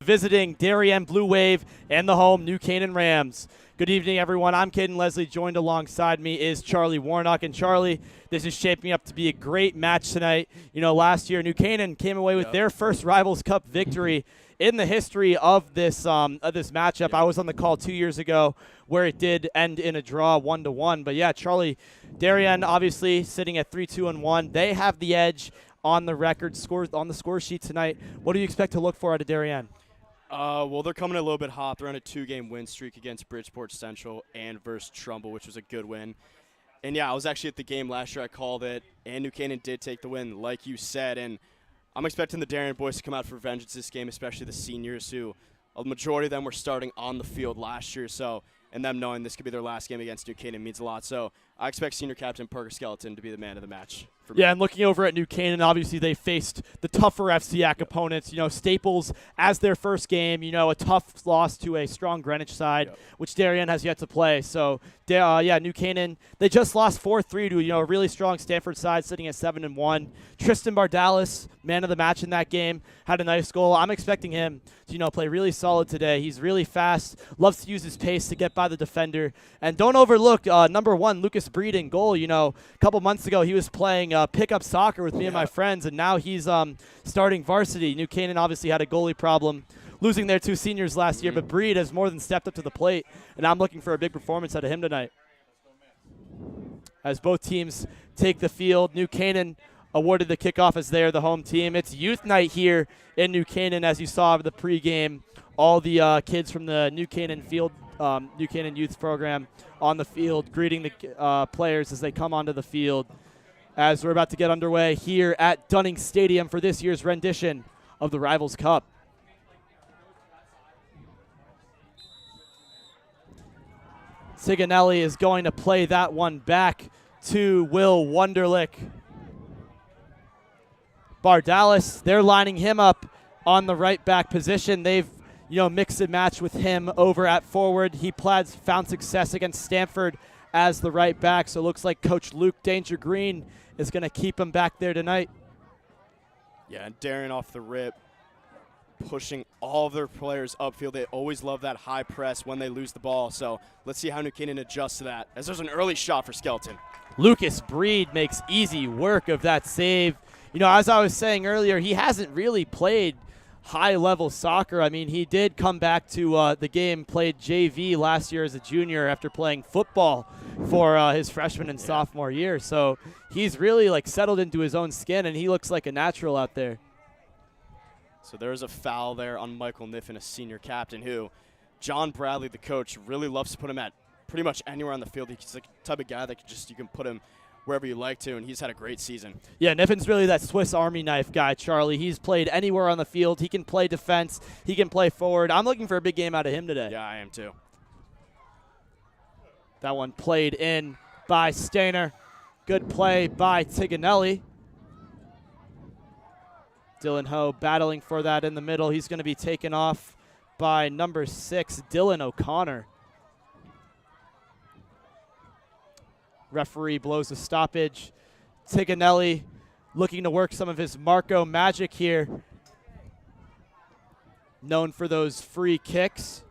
Visiting Darien Blue Wave and the home New Canaan Rams. Good evening, everyone. I'm Caden Leslie. Joined alongside me is Charlie Warnock. And Charlie, this is shaping up to be a great match tonight. You know, last year New Canaan came away with their first Rivals Cup victory in the history of this matchup. I was on the call 2 years ago where it did end in a draw 1-1. But yeah, Charlie, Darien obviously sitting at 3-2-1. They have the edge on the record scores on the score sheet tonight. What do you expect to look for out of Darien? Well, they're coming a little bit hot. They're on a 2-game win streak against Bridgeport Central and versus Trumbull, which was a good win. And, yeah, I was actually at the game last year. I called it, and New Canaan did take the win, like you said. And I'm expecting the Darien boys to come out for vengeance this game, especially the seniors who a majority of them were starting on the field last year. So, and them knowing this could be their last game against New Canaan means a lot. So I expect senior captain Parker Skeleton to be the man of the match. Yeah, and looking over at New Canaan, obviously they faced the tougher FCIAC opponents. You know, Staples as their first game. You know, a tough loss to a strong Greenwich side, which Darien has yet to play. So, yeah, New Canaan, they just lost 4-3 to a really strong Stanford side sitting at 7-1. Tristan Bardalis, man of the match in that game, had a nice goal. I'm expecting him to play really solid today. He's really fast, loves to use his pace to get by the defender, and don't overlook number 1 Lucas Breed in goal. You know, a couple months ago he was playing pickup soccer with me and my friends, and now he's starting varsity. New Canaan obviously had a goalie problem, losing their 2 seniors last year, but Breed has more than stepped up to the plate, and I'm looking for a big performance out of him tonight. As both teams take the field, New Canaan awarded the kickoff as they're the home team. It's youth night here in New Canaan, as you saw in the pregame. All the kids from the New Canaan New Canaan Youth Program on the field, greeting the players as they come onto the field, as we're about to get underway here at Dunning Stadium for this year's rendition of the Rivals Cup. Sigonelli is going to play that one back to Will Wunderlich. Bardalis, they're lining him up on the right back position. They've mixed and matched with him over at forward. He found success against Stanford as the right back, so it looks like Coach Luke Danger Green is going to keep him back there tonight. Yeah, and Darien off the rip, pushing all of their players upfield. They always love that high press when they lose the ball, so let's see how New Canaan adjusts to that, as there's an early shot for Skeleton. Lucas Breed makes easy work of that save. You know, as I was saying earlier, he hasn't really played high-level soccer. I mean, he did come back to the game, played JV last year as a junior after playing football for his freshman and sophomore year. So he's really settled into his own skin, and he looks like a natural out there. So there's a foul there on Michael Niffen, a senior captain, who John Bradley, the coach, really loves to put him at pretty much anywhere on the field. He's the type of guy that you can put him wherever you like to, and he's had a great season. Yeah, Niffen's really that Swiss Army knife guy, Charlie. He's played anywhere on the field. He can play defense. He can play forward. I'm looking for a big game out of him today. Yeah, I am too. That one played in by Stainer. Good play by Tiganelli. Dylan Ho battling for that in the middle. He's going to be taken off by number 6, Dylan O'Connor. Referee blows a stoppage. Tiganelli looking to work some of his Marco magic here. Known for those free kicks.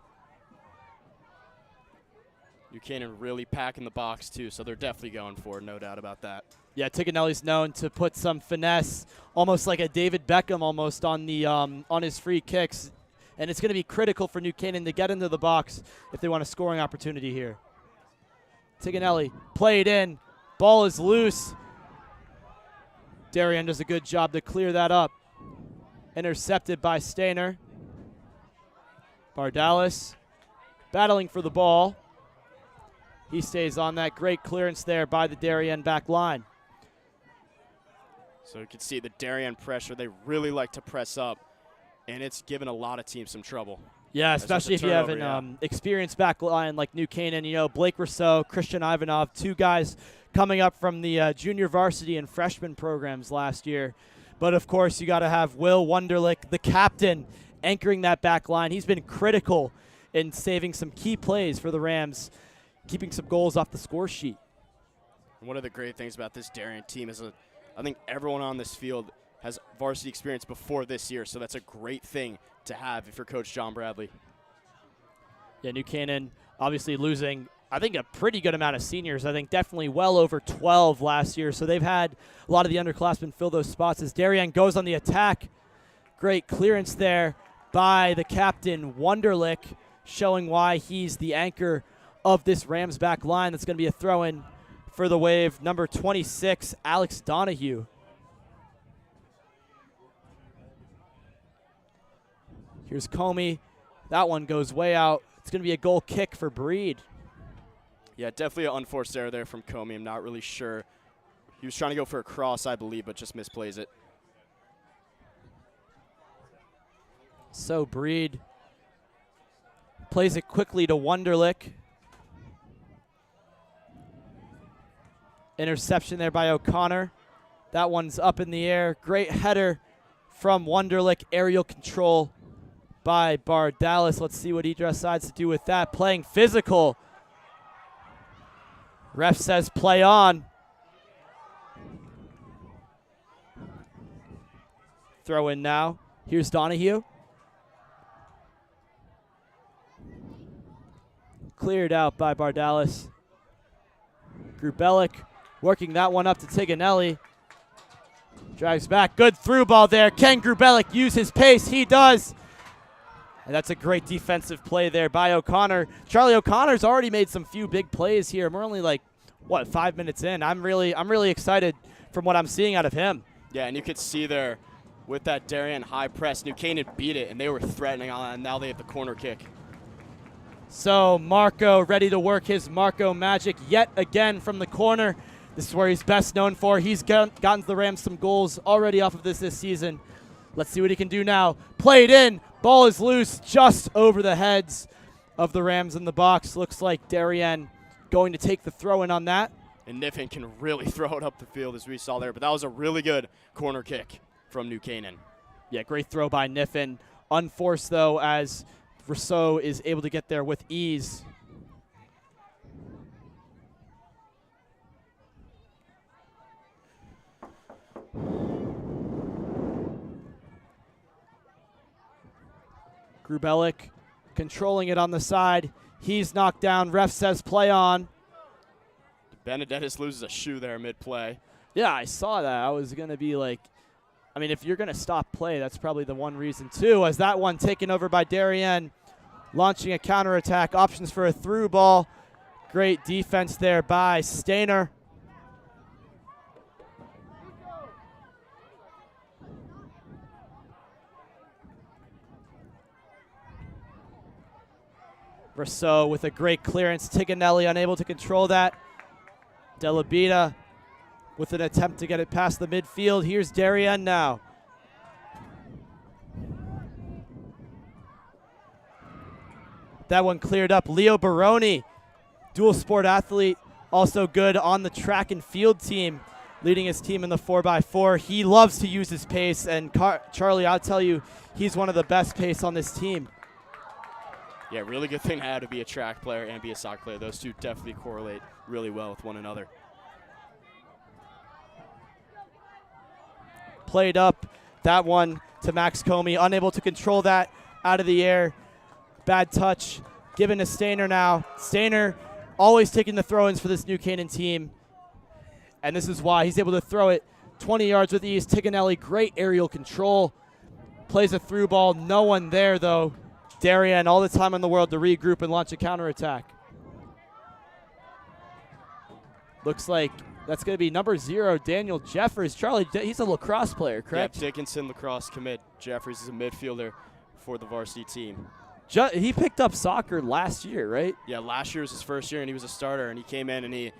New Canaan really packing the box too, so they're definitely going for it, no doubt about that. Yeah, Tiganelli's known to put some finesse, almost like a David Beckham almost on the on his free kicks. And it's going to be critical for New Canaan to get into the box if they want a scoring opportunity here. Tiganelli played in. Ball is loose. Darien does a good job to clear that up. Intercepted by Stainer. Bardalis battling for the ball. He stays on that. Great clearance there by the Darien back line. So you can see the Darien pressure. They really like to press up, and it's given a lot of teams some trouble. Yeah, especially if you have an experienced back line like New Canaan. You know, Blake Rousseau, Christian Ivanov, 2 guys coming up from the junior varsity and freshman programs last year. But, of course, you got to have Will Wunderlich, the captain, anchoring that back line. He's been critical in saving some key plays for the Rams, keeping some goals off the score sheet. One of the great things about this Darien team is I think everyone on this field has varsity experience before this year, so that's a great thing to have if you're Coach John Bradley. Yeah, New Canaan obviously losing, I think, a pretty good amount of seniors. I think definitely well over 12 last year. So they've had a lot of the underclassmen fill those spots as Darien goes on the attack. Great clearance there by the captain, Wunderlich, showing why he's the anchor of this Rams back line. That's going to be a throw-in for the Wave. Number 26, Alex Donahue. Here's Comey. That one goes way out. It's going to be a goal kick for Breed. Yeah, definitely an unforced error there from Comey. I'm not really sure. He was trying to go for a cross, I believe, but just misplays it. So Breed plays it quickly to Wunderlich. Interception there by O'Connor. That one's up in the air. Great header from Wunderlich. Aerial control by Bardalis. Let's see what he decides to do with that. Playing physical. Ref says play on. Throw in now. Here's Donahue. Cleared out by Bardalis. Grubelic working that one up to Tiganelli. Drives back. Good through ball there. Can Grubelic use his pace? He does. And that's a great defensive play there by O'Connor. Charlie O'Connor's already made some few big plays here. We're only like, 5 minutes in. I'm really excited from what I'm seeing out of him. Yeah, and you could see there with that Darien high press, New Canaan beat it, and they were threatening on it, and now they have the corner kick. So Marco ready to work his Marco magic yet again from the corner. This is where he's best known for. He's gotten the Rams some goals already off of this season. Let's see what he can do now. Played in. Ball is loose just over the heads of the Rams in the box. Looks like Darien going to take the throw in on that. And Niffen can really throw it up the field as we saw there, but that was a really good corner kick from New Canaan. Yeah, great throw by Niffen. Unforced, though, as Rousseau is able to get there with ease. Grubelic controlling it on the side. He's knocked down. Ref says play on. Benedettis loses a shoe there mid-play. Yeah, I saw that. I was going to be like, I mean, if you're going to stop play, that's probably the one reason, too, as that one taken over by Darien, launching a counterattack. Options for a through ball. Great defense there by Stainer. Rousseau with a great clearance. Tiganelli unable to control that. Delabita with an attempt to get it past the midfield. Here's Darien now. That one cleared up. Leo Baroni, dual sport athlete, also good on the track and field team, leading his team in the 4x4. He loves to use his pace, and Charlie, I'll tell you, he's one of the best pace on this team. Yeah, really good thing to have to be a track player and be a soccer player. Those two definitely correlate really well with one another. Played up that one to Max Comey, unable to control that out of the air. Bad touch given to Stainer now. Stainer always taking the throw-ins for this New Canaan team, and this is why he's able to throw it 20 yards with ease. Tiganelli, great aerial control. Plays a through ball. No one there, though. Darien, all the time in the world to regroup and launch a counterattack. Looks like that's going to be number 0, Daniel Jeffers. Charlie, he's a lacrosse player, correct? Yeah, Dickinson lacrosse commit. Jeffers is a midfielder for the varsity team. He picked up soccer last year, right? Yeah, last year was his first year, and he was a starter, and he came in and he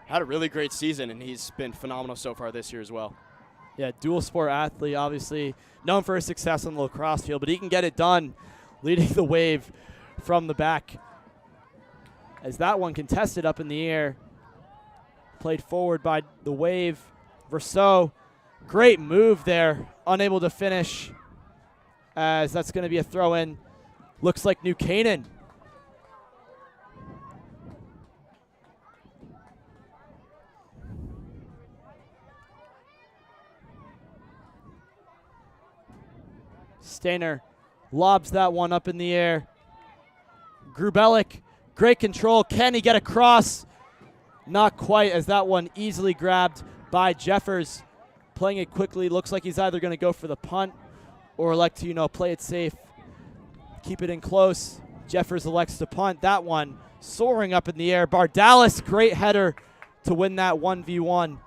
had a really great season, and he's been phenomenal so far this year as well. Yeah, dual sport athlete, obviously known for his success on the lacrosse field, but he can get it done, leading the Wave from the back. As that one contested up in the air, played forward by the Wave. Rousseau, great move there, unable to finish, as that's going to be a throw-in. Looks like New Canaan. Stainer lobs that one up in the air. Grubelic, great control. Can he get across? Not quite, as that one easily grabbed by Jeffers. Playing it quickly. Looks like he's either going to go for the punt or elect to, play it safe. Keep it in close. Jeffers elects to punt. That one soaring up in the air. Bardalis, great header to win that 1v1.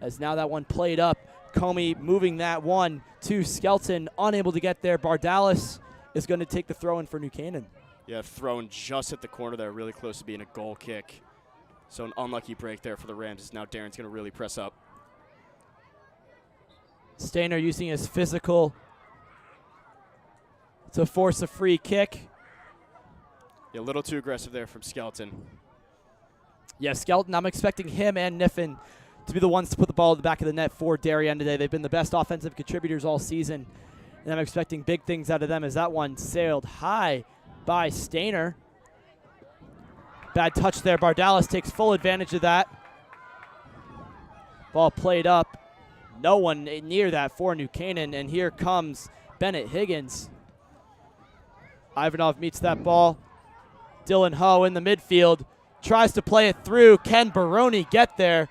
As now that one played up. Comey moving that one to Skelton, unable to get there. Bardalis is going to take the throw in for New Canaan. Yeah, thrown just at the corner there, really close to being a goal kick. So an unlucky break there for the Rams, as now Darren's going to really press up. Stainer using his physical to force a free kick. Yeah, a little too aggressive there from Skelton. Yeah, Skelton, I'm expecting him and Niffen to be the ones to put the ball in the back of the net for Darien today. They've been the best offensive contributors all season, and I'm expecting big things out of them, as that one sailed high by Stainer. Bad touch there. Bardalis takes full advantage of that. Ball played up. No one near that for New Canaan, and here comes Bennett Higgins. Ivanov meets that ball. Dylan Ho in the midfield. Tries to play it through. Can Baroni get there?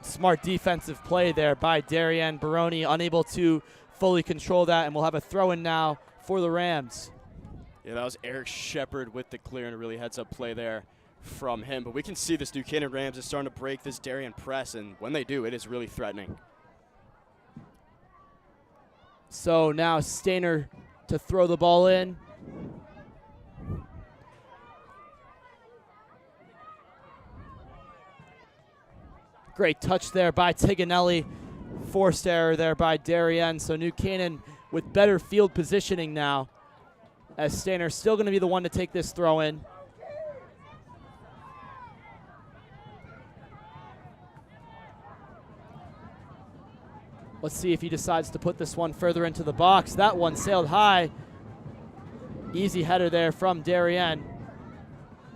Smart defensive play there by Darien. Baroni unable to fully control that, and we'll have a throw-in now for the Rams. Yeah, that was Eric Shepard with the clear, and a really heads-up play there from him. But we can see this New Canaan Rams is starting to break this Darien press, and when they do, it is really threatening. So now Stainer to throw the ball in. Great touch there by Tiganelli. Forced error there by Darien. So New Canaan with better field positioning now, as Stainer still going to be the one to take this throw in. Let's see if he decides to put this one further into the box. That one sailed high. Easy header there from Darien.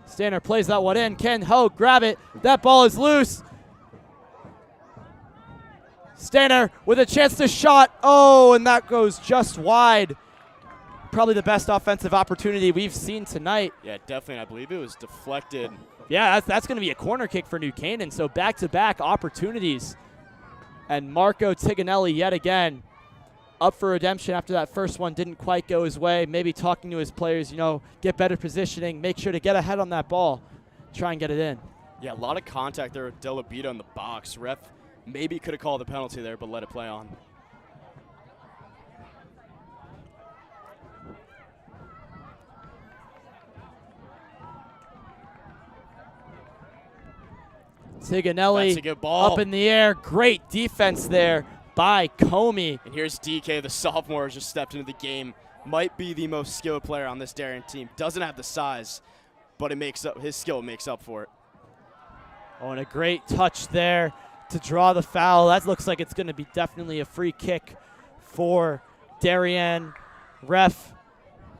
Stainer plays that one in. Can Ho grab it? That ball is loose. Stainer with a chance to shot. Oh, and that goes just wide. Probably the best offensive opportunity we've seen tonight. Yeah, definitely. I believe it was deflected. Yeah, that's going to be a corner kick for New Canaan. So back-to-back opportunities. And Marco Tiganelli yet again up for redemption after that first one didn't quite go his way. Maybe talking to his players, get better positioning, make sure to get ahead on that ball, try and get it in. Yeah, a lot of contact there with Delabita in the box. Ref maybe could have called the penalty there, but let it play on. Tiganelli That's a good ball. Up in the air. Great defense there by Comey. And here's DK, the sophomore, has just stepped into the game. Might be the most skilled player on this Darien team. Doesn't have the size, but his skill makes up for it. Oh, and a great touch there to draw the foul. That looks like it's going to be definitely a free kick for Darien. Ref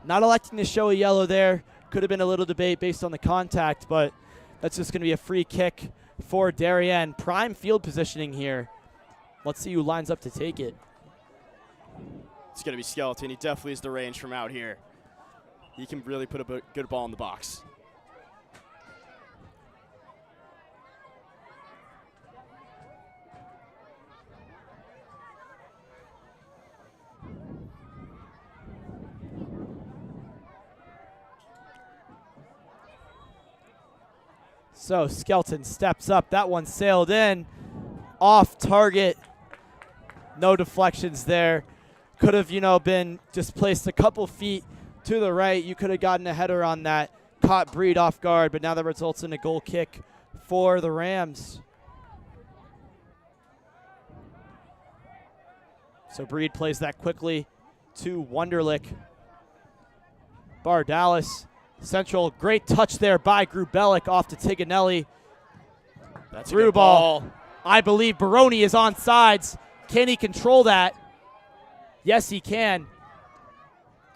not electing to show a yellow there. Could have been a little debate based on the contact, but that's just going to be a free kick for Darien. Prime field positioning here. Let's see who lines up to take it. It's going to be Skeleton. He definitely has the range from out here. He can really put a good ball in the box. So Skelton steps up. That one sailed in. Off target. No deflections there. Could have, been just placed a couple feet to the right. You could have gotten a header on that. Caught Breed off guard, but now that results in a goal kick for the Rams. So Breed plays that quickly to Wunderlich. Bardalis. Central, great touch there by Grubelic off to Tiganelli. That's through a good ball. I believe Baroni is on sides. Can he control that? Yes, he can.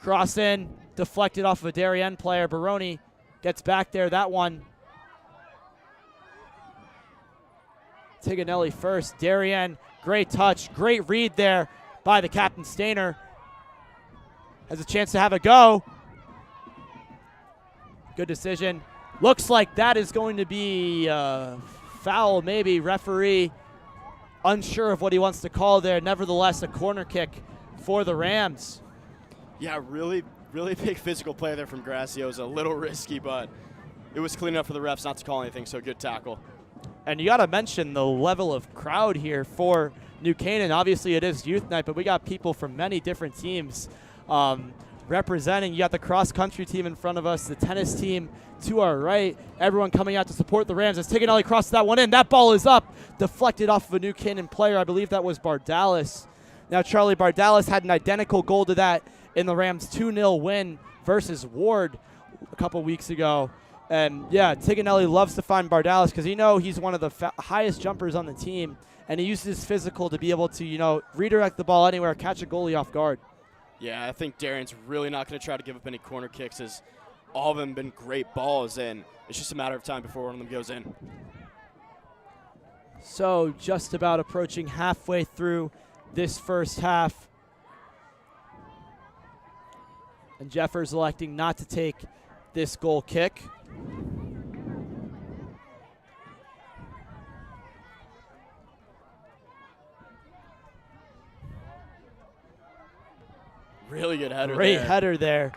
Cross in, deflected off of a Darien player. Baroni gets back there. That one. Tiganelli first. Darien, great touch, great read there by the captain. Stainer has a chance to have a go. Good decision. Looks like that is going to be foul, maybe. Referee unsure of what he wants to call there. Nevertheless, a corner kick for the Rams. Yeah, really big physical play there from Gracio. It was a little risky, but it was clean enough for the refs not to call anything, so good tackle. And you got to mention the level of crowd here for New Canaan. Obviously, it is youth night, but we got people from many different teams representing. You got the cross-country team in front of us, the tennis team to our right, everyone coming out to support the Rams. As Tiganelli crosses that one in, that ball is up, deflected off of a New Canaan player. I believe that was Bardalis. Now, Charlie, Bardalis had an identical goal to that in the Rams' 2-0 win versus Ward a couple weeks ago. And, yeah, Tiganelli loves to find Bardalis because he's one of the highest jumpers on the team, and he uses his physical to be able to, redirect the ball anywhere, catch a goalie off guard. Yeah, I think Darien's really not going to try to give up any corner kicks, as all of them have been great balls, and it's just a matter of time before one of them goes in. So just about approaching halfway through this first half. And Jeffers electing not to take this goal kick. Really good header there. Great header there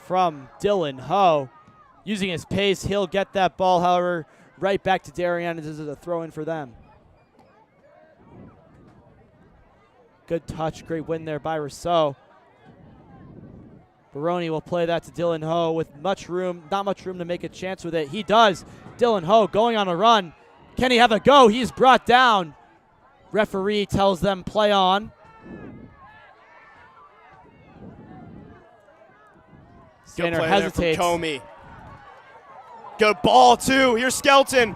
from Dylan Ho. Using his pace, he'll get that ball, however, right back to Darien. This is a throw-in for them. Good touch, great win there by Rousseau. Baroni will play that to Dylan Ho with not much room to make a chance with it. He does. Dylan Ho going on a run. Can he have a go? He's brought down. Referee tells them play on. Stainer hesitates. Comey. Good ball, too. Here's Skelton.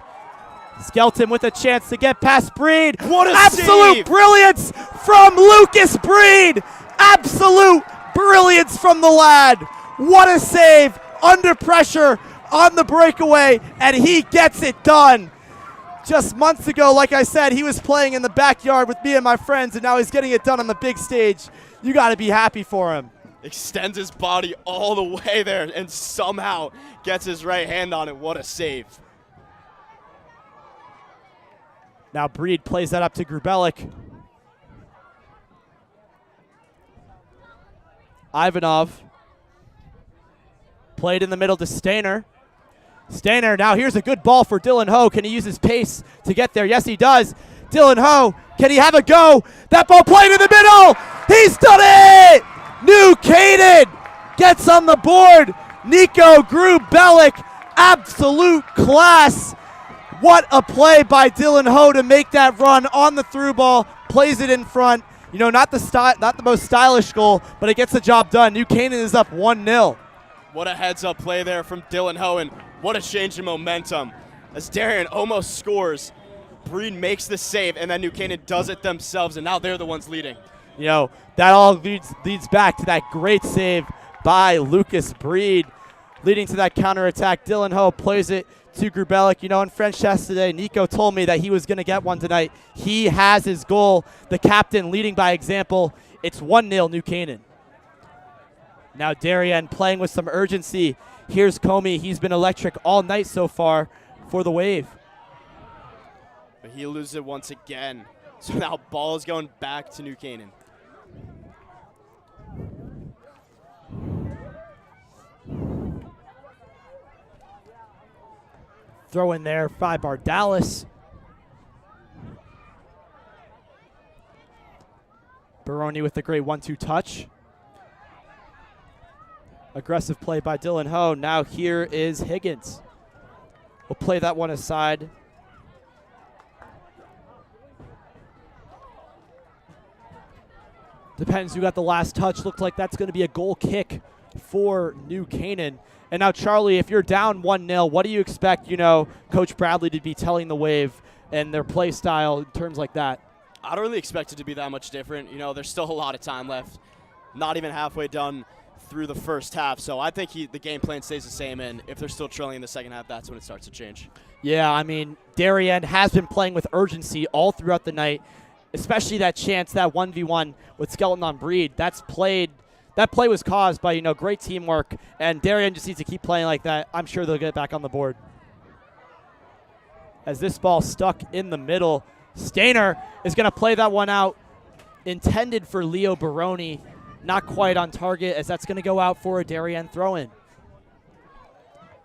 Skelton with a chance to get past Breed. What a absolute save. Brilliance from Lucas Breed. Absolute brilliance from the lad. What a save under pressure on the breakaway, and he gets it done. Just months ago, like I said, he was playing in the backyard with me and my friends, and now he's getting it done on the big stage. You got to be happy for him. Extends his body all the way there and somehow gets his right hand on it. What a save. Now Breed plays that up to Grubelik. Ivanov played in the middle to Stainer. Stainer, now here's a good ball for Dylan Ho. Can he use his pace to get there? Yes, he does. Dylan Ho, can he have a go? That ball played in the middle. He's done it! New Canaan gets on the board. Nico Grubelik, absolute class. What a play by Dylan Ho to make that run on the through ball. Plays it in front. Not the most stylish goal, but it gets the job done. New Canaan is up 1-0. What a heads-up play there from Dylan Ho, and what a change in momentum. As Darien almost scores, Breed makes the save, and then New Canaan does it themselves, and now they're the ones leading. That all leads back to that great save by Lucas Breed, leading to that counterattack. Dylan Ho plays it to Grubelik. In French chess today, Nico told me that he was going to get one tonight. He has his goal. The captain leading by example. It's 1-0 New Canaan. Now Darien playing with some urgency. Here's Comey. He's been electric all night so far for the Wave. But he loses it once again. So now ball is going back to New Canaan. Throw in there by Bardalis. Baroni with the great 1-2 touch. Aggressive play by Dylan Ho. Now here is Higgins. We'll play that one aside. Depends who got the last touch. Looks like that's going to be a goal kick for New Canaan. And now, Charlie, if you're down 1-0, what do you expect, Coach Bradley to be telling the Wave and their play style in terms like that? I don't really expect it to be that much different. There's still a lot of time left. Not even halfway done through the first half. So I think the game plan stays the same, and if they're still trailing in the second half, that's when it starts to change. Yeah, Darien has been playing with urgency all throughout the night. especially that chance, that 1v1 with Skelton on Breed. That play was caused by, great teamwork, and Darien just needs to keep playing like that. I'm sure they'll get back on the board. As this ball stuck in the middle, Stainer is going to play that one out, intended for Leo Baroni. Not quite on target, as that's going to go out for a Darien throw-in.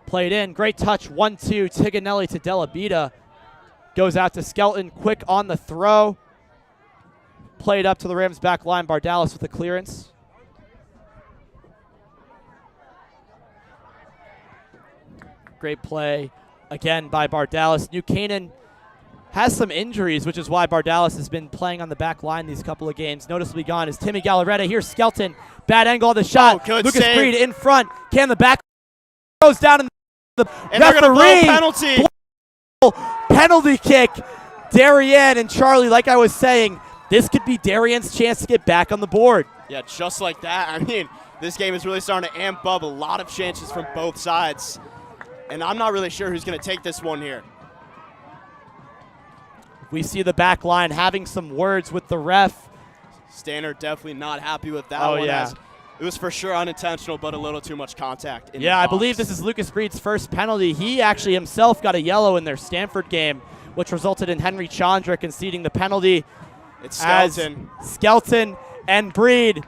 Played in, great touch, 1-2, Tiganelli to Della Bita. Goes out to Skelton, quick on the throw. Played up to the Rams back line, Bardalis with the clearance. Great play again by Bardalis. New Canaan has some injuries, which is why Bardalis has been playing on the back line these couple of games. Noticeably gone is Timmy Galaretta. Here's Skelton. Bad angle on the shot. Good Lucas save. Breed in front. Can the back goes down in the and they're going to blow a referee. penalty. Penalty kick. Darien and Charlie, like I was saying, this could be Darien's chance to get back on the board. Yeah, just like that. I mean, this game is really starting to amp up. A lot of chances from both sides. And I'm not really sure who's going to take this one here. We see the back line having some words with the ref. Stainer definitely not happy with that Oh, one. yeah. As it was for sure unintentional, but a little too much contact. In the Yeah, I box. believe this is Lucas Breed's first penalty. He actually himself got a yellow in their Stanford game, which resulted in Henry Chandra conceding the penalty. It's Skelton. Skelton and Breed.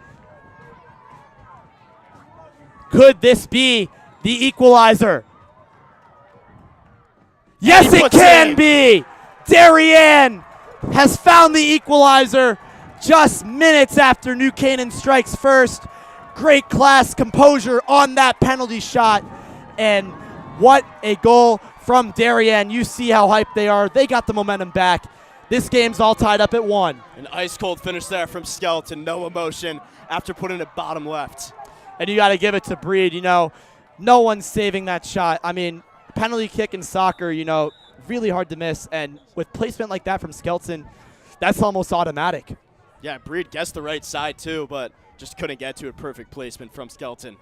Could this be the equalizer? Yes, it can be! Darien has found the equalizer just minutes after New Canaan strikes first. Great class composure on that penalty shot. And what a goal from Darien. You see how hyped they are. They got the momentum back. This game's all tied up at 1. An ice-cold finish there from Skelton. No emotion after putting it bottom left. And you got to give it to Breed. No one's saving that shot. I mean, penalty kick in soccer, really hard to miss. And with placement like that from Skelton, that's almost automatic. Yeah, Breed gets the right side too, but just couldn't get to a perfect placement from Skelton.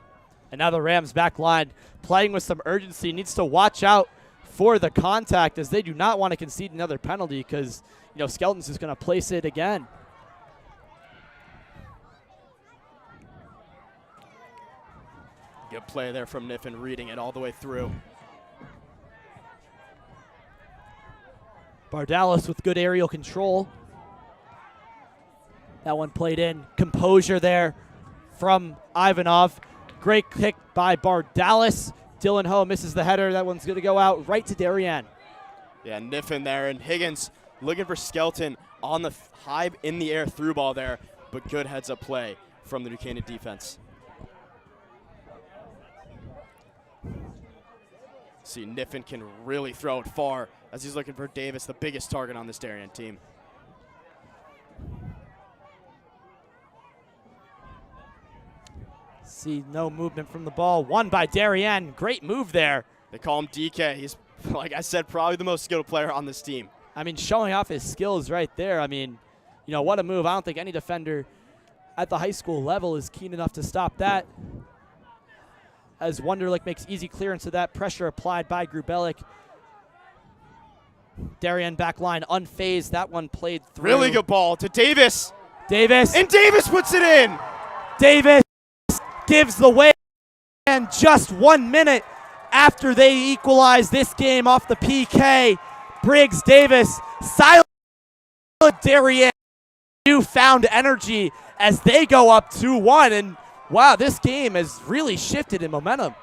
And now the Rams back line playing with some urgency, needs to watch out for the contact, as they do not want to concede another penalty, because Skelton's just going to place it again. Good play there from Niffen, reading it all the way through. Bardalis with good aerial control. That one played in. Composure there from Ivanov. Great kick by Bardalis. Dylan Ho misses the header. That one's going to go out right to Darien. Yeah, Niffen there, and Higgins looking for Skelton on the high in the air through ball there, but good heads-up play from the New Canaan defense. See, Niffen can really throw it far as he's looking for Davis, the biggest target on this Darien team. See, no movement from the ball. Won by Darien. Great move there. They call him DK. He's, like I said, probably the most skilled player on this team. I mean, showing off his skills right there. I mean, what a move. I don't think any defender at the high school level is keen enough to stop that. As Wunderlich makes easy clearance of that. Pressure applied by Grubelik. Darien back line unfazed. That one played through. Really good ball to Davis. Davis. And Davis puts it in. Davis gives the way. And just 1 minute after they equalize this game off the PK, Briggs Davis silent Darien newfound energy as they go up 2-1. And wow, this game has really shifted in momentum.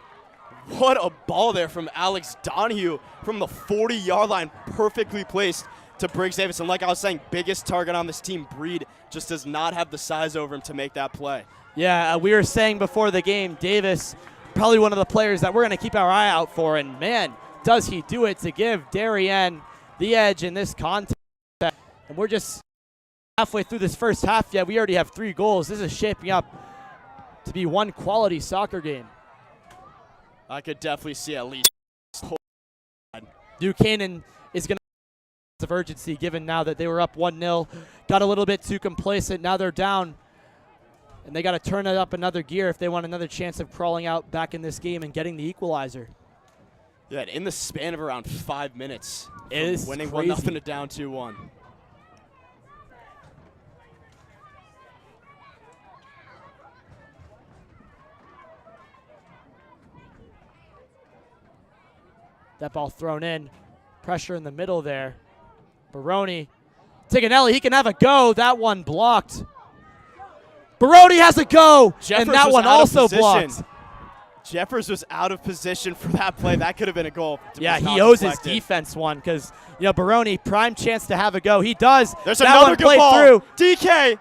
What a ball there from Alex Donahue from the 40-yard line, perfectly placed to Briggs Davis. And like I was saying, biggest target on this team, Breed, just does not have the size over him to make that play. Yeah, we were saying before the game, Davis, probably one of the players that we're going to keep our eye out for. And man, does he do it to give Darien the edge in this contest. And we're just halfway through this first half. Yeah, we already have 3 goals. This is shaping up to be one quality soccer game. I could definitely see at least. New Canaan is going to have urgency, given now that they were up 1-0. Got a little bit too complacent. Now they're down. And they got to turn it up another gear if they want another chance of crawling out back in this game and getting the equalizer. Yeah, in the span of around 5 minutes. It is winning crazy. 1-0 to down 2-1. That ball thrown in. Pressure in the middle there. Baroni. Tiganelli, he can have a go. That one blocked. Baroni has a go, Jeffers and that was one out of also position. blocked. Jeffers was out of position for that play. That could have been a goal. Yeah, Was not he owes deflected. his defense one because, Baroni, prime chance to have a go. He does. There's that another one good played ball. through. DK.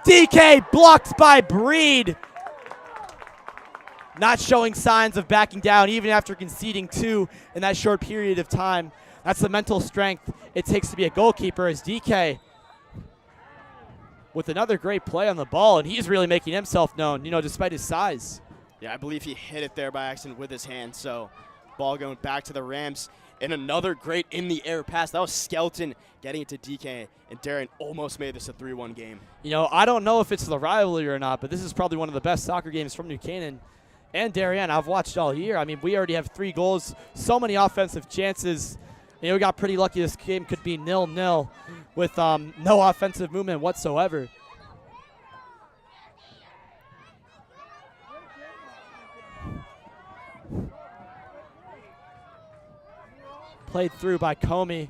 DK blocked by Breed. Not showing signs of backing down even after conceding 2 in that short period of time. That's the mental strength it takes to be a goalkeeper as DK with another great play on the ball, and he's really making himself known, despite his size. Yeah, I believe he hit it there by accident with his hand. So ball going back to the Rams. And another great in-the-air pass. That was Skelton getting it to DK. And Darien almost made this a 3-1 game. I don't know if it's the rivalry or not, but this is probably one of the best soccer games from New Canaan and Darien I've watched all year. I mean, we already have 3 goals, so many offensive chances. We got pretty lucky this game could be 0-0 with no offensive movement whatsoever. Played through by Comey.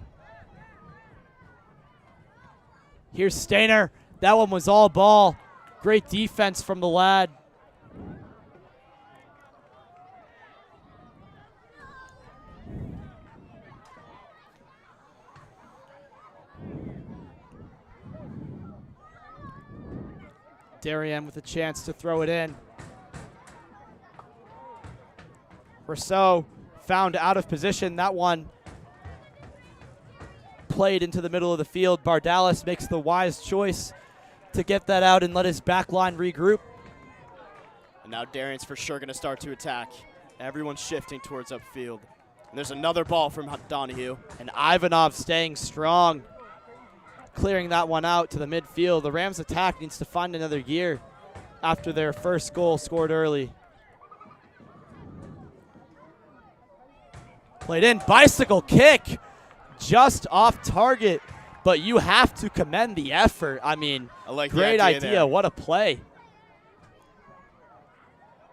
Here's Stainer. That one was all ball. Great defense from the lad. Darien with a chance to throw it in. Rousseau found out of position. That one played into the middle of the field. Bardalis makes the wise choice to get that out and let his back line regroup. And now Darien's for sure going to start to attack. Everyone's shifting towards upfield. And there's another ball from Donahue. And Ivanov staying strong, clearing that one out to the midfield. The Rams attack needs to find another gear after their first goal scored early. Played in, bicycle kick, just off target, but you have to commend the effort. I mean, I like great the idea idea. there. What a play.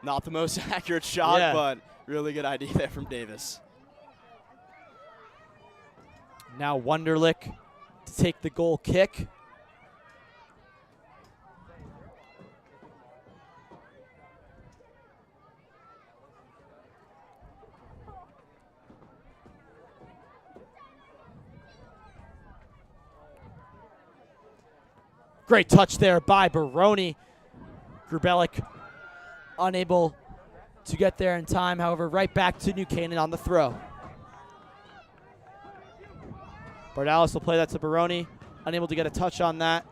Not the most accurate shot, Yeah. but really good idea there from Davis. Now Wunderlich to take the goal kick. Great touch there by Baroni. Grubelik unable to get there in time. However, right back to New Canaan on the throw. Bardalis will play that to Baroni. Unable to get a touch on that.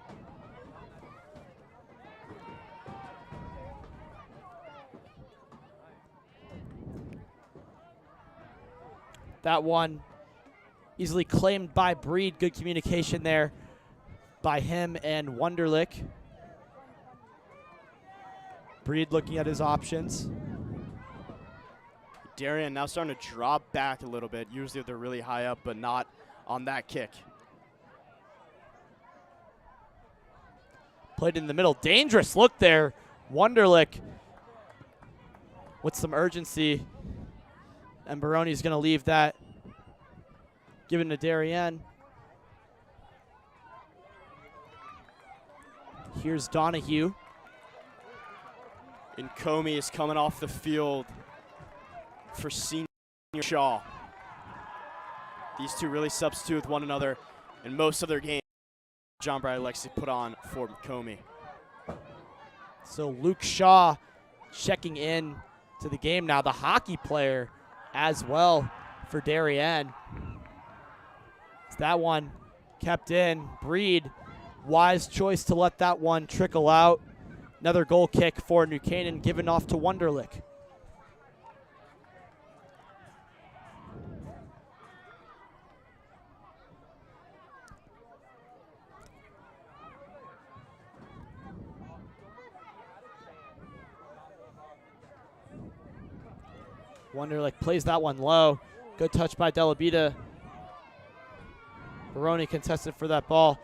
That one easily claimed by Breed. Good communication there by him and Wunderlich. Breed looking at his options. Darien now starting to drop back a little bit. Usually they're really high up, but not on that kick. Played in the middle. Dangerous look there. Wunderlich with some urgency. And Baroni's going to leave that. Given to Darien. Here's Donahue. And Comey is coming off the field for senior Shaw. These two really substitute with one another in most of their games. John Bradley likes to put on for Comey. So Luke Shaw checking in to the game now. The hockey player as well for Darien. That one kept in. Breed, wise choice to let that one trickle out. Another goal kick for New Canaan given off to Wunderlich. Wunderlich plays that one low. Good touch by Delabita. Baroni contested for that ball.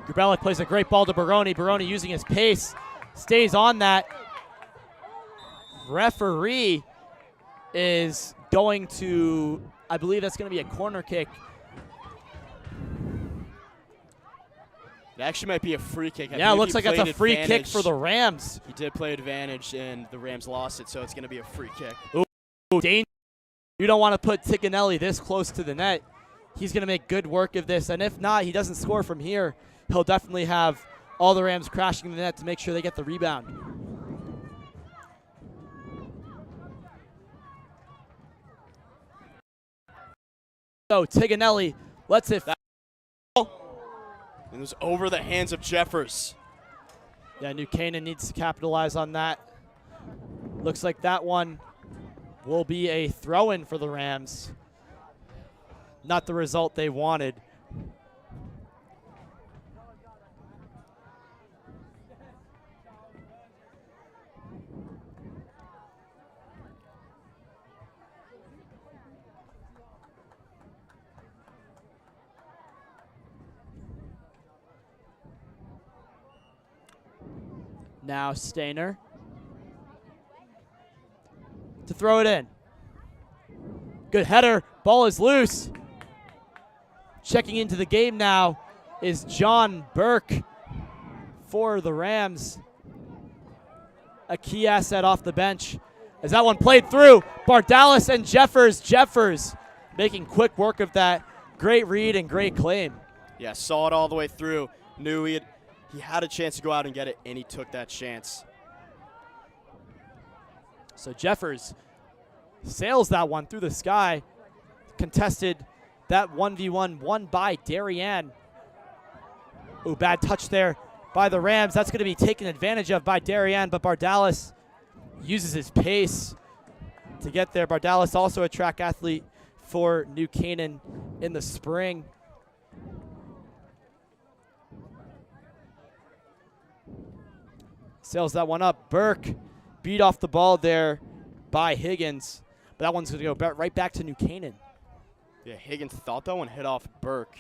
Grubelik plays a great ball to Baroni. Baroni using his pace. Stays on that. Referee is going to I believe that's going to be a corner kick. It actually might be a free kick. Yeah, it looks like that's a free kick for the Rams. He did play advantage, and the Rams lost it, so it's going to be a free kick. Ooh, danger. You don't want to put Tiganelli this close to the net. He's going to make good work of this, and if not, he doesn't score from here, he'll definitely have all the Rams crashing the net to make sure they get the rebound. So Tiganelli lets it. It was over the hands of Jeffers. Yeah, New Canaan needs to capitalize on that. Looks like that one will be a throw-in for the Rams. Not the result they wanted. Now Stainer to throw it in. Good header. Ball is loose. Checking into the game now is John Burke for the Rams. A key asset off the bench. As that one played through, Bardalis and Jeffers. Jeffers making quick work of that. Great read and great claim. Yeah, saw it all the way through. Knew he had a chance to go out and get it, and he took that chance. So Jeffers sails that one through the sky. Contested that 1v1 won by Darien. Ooh, bad touch there by the Rams. That's going to be taken advantage of by Darien, but Bardalis uses his pace to get there. Bardalis also a track athlete for New Canaan in the spring. Sails that one up. Burke beat off the ball there by Higgins, but that one's going to go right back to New Canaan. Yeah, Higgins thought that one hit off Burke,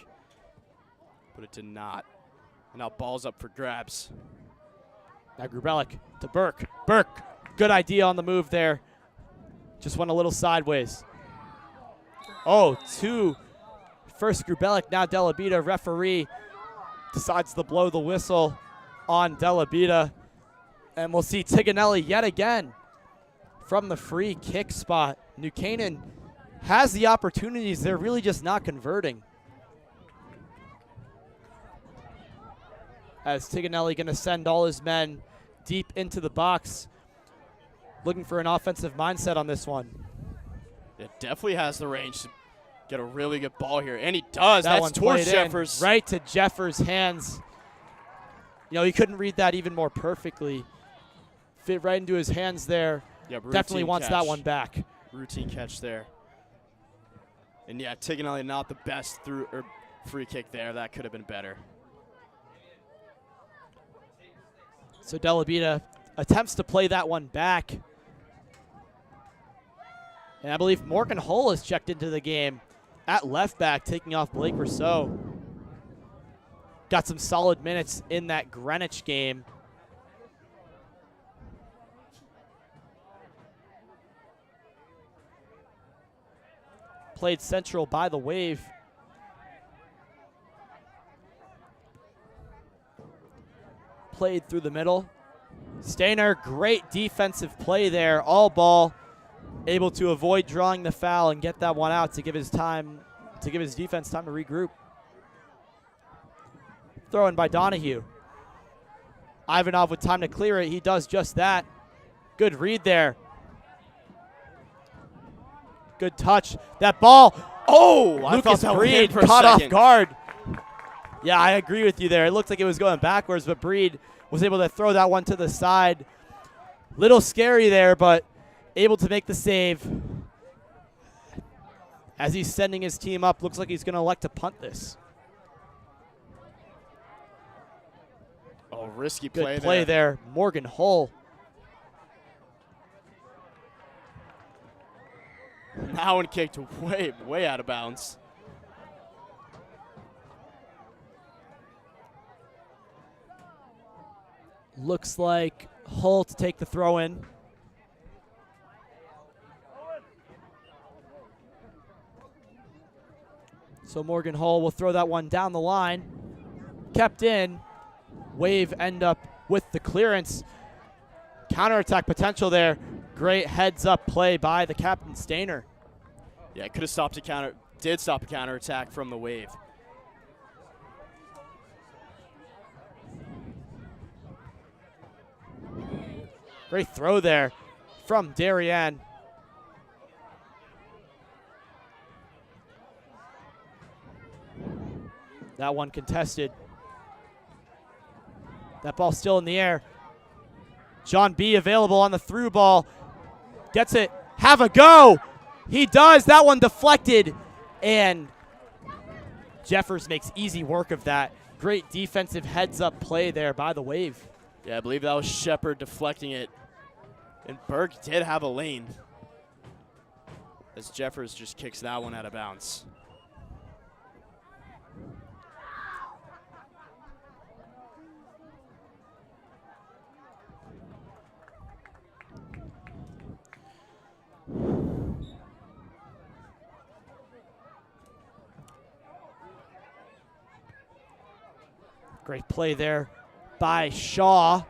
but it did not. And now ball's up for grabs. Now Grubelic to Burke. Burke, good idea on the move there. Just went a little sideways. Oh, first Grubelic, now Delabita. Referee decides to blow the whistle on Delabita. And we'll see Tiganelli yet again from the free kick spot. New Canaan has the opportunities. They're really just not converting. As Tiganelli going to send all his men deep into the box, looking for an offensive mindset on this one. It definitely has the range to get a really good ball here, and he does. That That's towards Jeffers. Right to Jeffers' hands. You know, he couldn't read that even more perfectly. Fit right into his hands there. Yeah, definitely wants catch. that one back. Routine catch there. And yeah, Tiganelli not the best free kick there. That could have been better. So Delabita attempts to play that one back. And I believe Morgan Hull has checked into the game at left back, taking off Blake Rousseau. Got some solid minutes in that Greenwich game. Played central by the Wave. Played through the middle. Stainer, great defensive play there. All ball, able to avoid drawing the foul and get that one out to give his defense time to regroup. Throw in by Donahue. Ivanov with time to clear it. He does just that. Good read there. Good touch. That ball. Oh, Lucas Breed caught off guard. Yeah, I agree with you there. It looked like it was going backwards, but Breed was able to throw that one to the side. Little scary there, but able to make the save. As he's sending his team up, looks like he's going to elect to punt this. Oh, risky play there. Good play there. Morgan Hull. That one kicked way out of bounds. Looks like Hull to take the throw in. So Morgan Hull will throw that one down the line. Kept in. Wave end up with the clearance. Counterattack potential there. Great heads-up play by the captain, Stainer. Yeah, could have stopped a counter. Did stop a counterattack from the Wave. Great throw there from Darien. That one contested. That ball still in the air. John B. available on the through ball. Gets it. Have a go. He does. That one deflected. And Jeffers makes easy work of that. Great defensive heads-up play there by the Wave. Yeah, I believe that was Shepard deflecting it. And Berg did have a lane, as Jeffers just kicks that one out of bounds. Great play there by Shaw.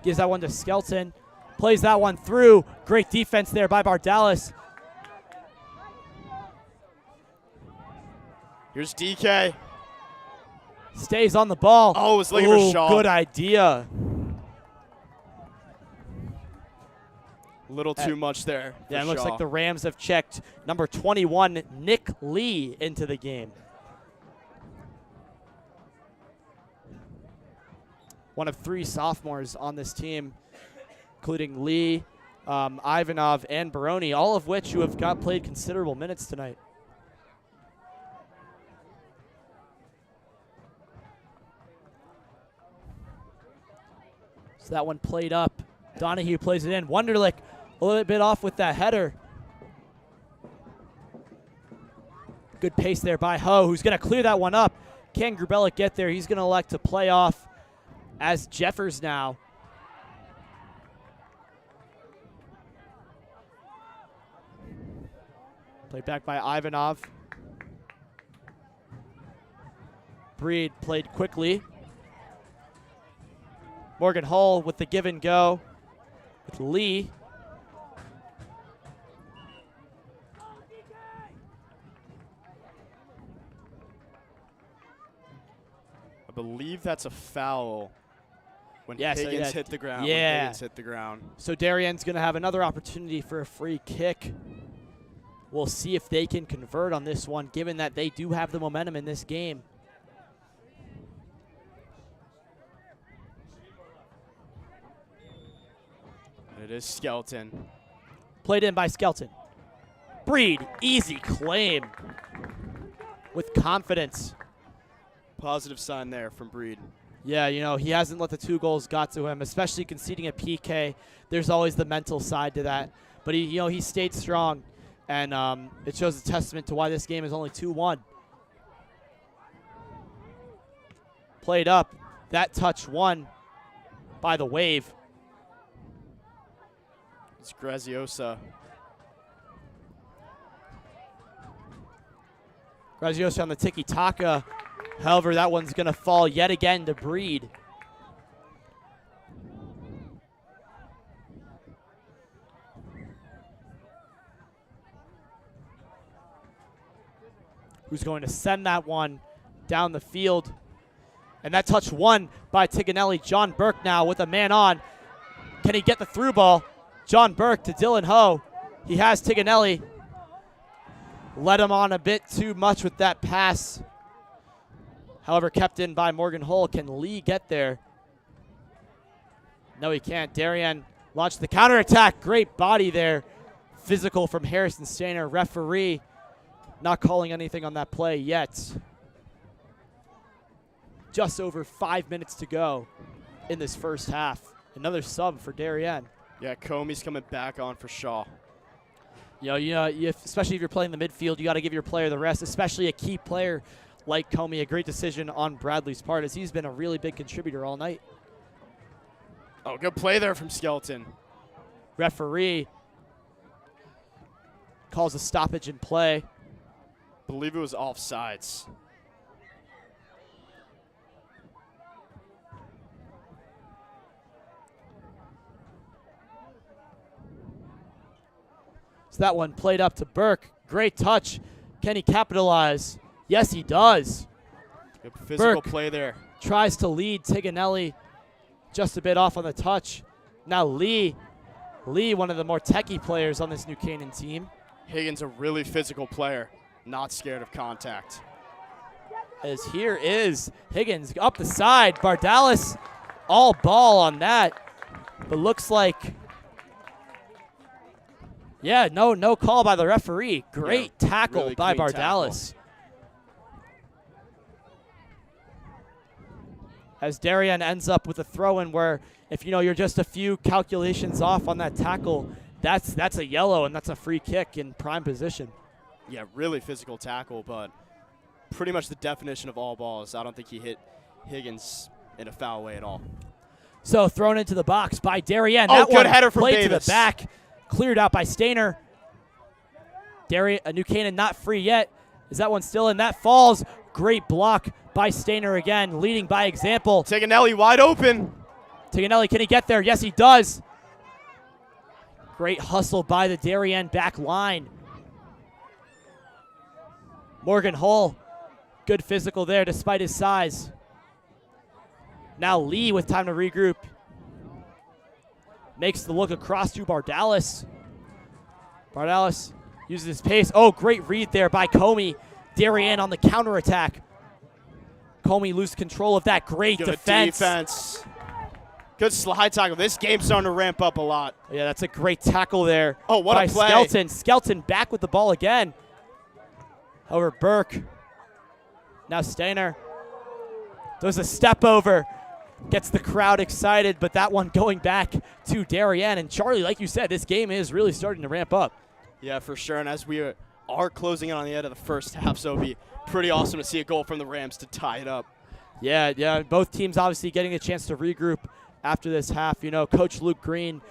Gives that one to Skelton. Plays that one through. Great defense there by Bardalis. Here's DK. Stays on the ball. Oh, was looking for Shaw. Good idea. A little too much there. Yeah, it looks like the Rams have checked number 21, Nick Lee, into the game. One of 3 sophomores on this team, including Lee, Ivanov, and Baroni, all of which who have played considerable minutes tonight. So that one played up. Donahue plays it in. Wunderlich a little bit off with that header. Good pace there by Ho, who's going to clear that one up. Can Grubelic get there? He's going to elect to play off as Jeffers now. Played back by Ivanov. Breed played quickly. Morgan Hull with the give and go with Lee. I believe that's a foul. When Yeah, Higgins hit the ground. Yeah. When Higgins hit the ground. So Darien's going to have another opportunity for a free kick. We'll see if they can convert on this one, given that they do have the momentum in this game. And it is Skelton. Played in by Skelton. Breed, easy claim with confidence. Positive sign there from Breed. Yeah, you know, he hasn't let the 2 goals got to him, especially conceding a PK. There's always the mental side to that. But he stayed strong, and it shows a testament to why this game is only 2-1. Played up. That touch won by the Wave. It's Graziosa. Graziosa on the tiki-taka. However, that one's going to fall yet again to Breed. Who's going to send that one down the field. And that touch won by Tiganelli. John Burke now with a man on. Can he get the through ball? John Burke to Dylan Ho. He has Tiganelli. Led him on a bit too much with that pass. However, kept in by Morgan Hull. Can Lee get there? No, he can't. Darien launched the counterattack. Great body there. Physical from Harrison Stainer. Referee not calling anything on that play yet. Just over 5 minutes to go in this first half. Another sub for Darien. Yeah, Comey's coming back on for Shaw. Especially if you're playing the midfield, you got to give your player the rest, especially a key player like Comey. A great decision on Bradley's part, as he's been a really big contributor all night. Oh, good play there from Skelton. Referee calls a stoppage in play. believe it was offsides. So that one played up to Burke. Great touch. Can he capitalize? Yes, he does. Good physical Burke play there. Tries to lead Tiganelli just a bit off on the touch. Now Lee, one of the more techie players on this New Canaan team. Higgins, a really physical player, not scared of contact. As here is Higgins up the side. Bardalis all ball on that. But looks like, yeah, no call by the referee. Great tackle really by clean Bardalis. As Darien ends up with a throw-in where if you're just a few calculations off on that tackle, that's a yellow and that's a free kick in prime position. Yeah, really physical tackle, but pretty much the definition of all balls. I don't think he hit Higgins in a foul way at all. So thrown into the box by Darien. Oh, that good one header from played Davis. to the back, cleared out by Stainer. Darien, New Canaan not free yet. Is that one still in? That falls. Great block by Stainer again, leading by example. Tiganelli wide open. Tiganelli, can he get there? Yes, he does. Great hustle by the Darien back line. Morgan Hull, good physical there despite his size. Now Lee with time to regroup. Makes the look across to Bardalis. Bardalis uses his pace. Oh, great read there by Comey. Darien on the counterattack. Comey loses control of that. Great Good defense. Good slide tackle. This game's starting to ramp up a lot. Yeah, that's a great tackle there. Oh, what by a play. Skelton. Skelton back with the ball again. Over Burke. Now Stainer does a step over. Gets the crowd excited, but that one going back to Darien. And Charlie, like you said, this game is really starting to ramp up. Yeah, for sure. And as we are closing in on the end of the first half, so it'll be pretty awesome to see a goal from the Rams to tie it up. Yeah. Both teams obviously getting a chance to regroup after this half. Coach Luke Green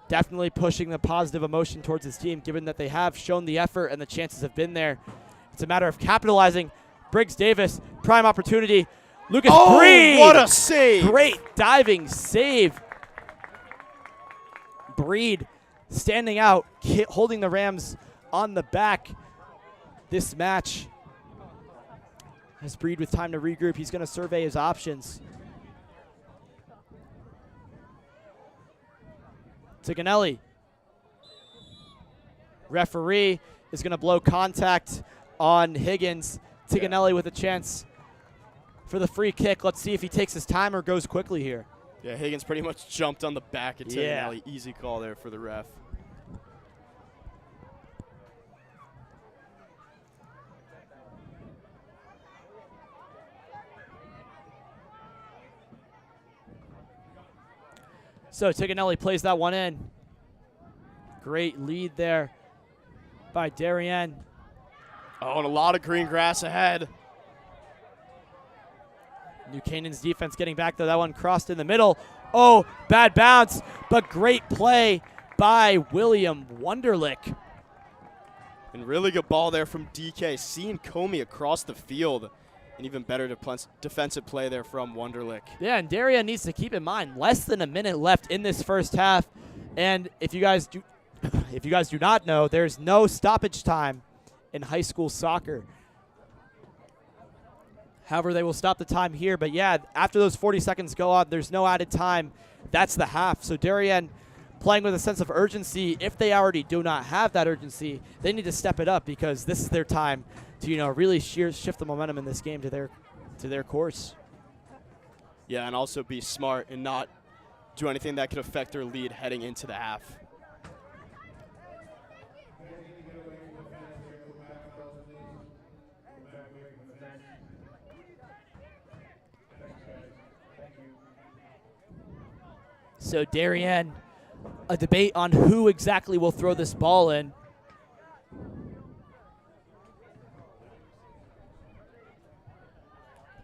definitely pushing the positive emotion towards his team, given that they have shown the effort and the chances have been there. It's a matter of capitalizing. Briggs Davis, prime opportunity. Lucas Breed. What a save. Great diving save. Breed standing out, holding the Rams on the back this match. As Breed with time to regroup, he's going to survey his options. Tiganelli. Referee is going to blow contact on Higgins. Tiganelli with a chance for the free kick. Let's see if he takes his time or goes quickly here. Yeah, Higgins pretty much jumped on the back of Tiganelli. Yeah. Easy call there for the ref. So Tiganelli plays that one in. Great lead there by Darien. Oh, and a lot of green grass ahead. New Canaan's defense getting back though. That one crossed in the middle. Oh, bad bounce, but great play by William Wunderlich. And really good ball there from DK. Seeing Comey across the field. And even better defensive play there from Wunderlich. Yeah, and Darien needs to keep in mind less than a minute left in this first half. And if you guys do not know, there's no stoppage time in high school soccer. However, they will stop the time here. But yeah, after those 40 seconds go on, there's no added time. That's the half. So Darien playing with a sense of urgency. If they already do not have that urgency, they need to step it up because this is their time to really shift the momentum in this game to their course. Yeah, and also be smart and not do anything that could affect their lead heading into the half. So Darien, a debate on who exactly will throw this ball in.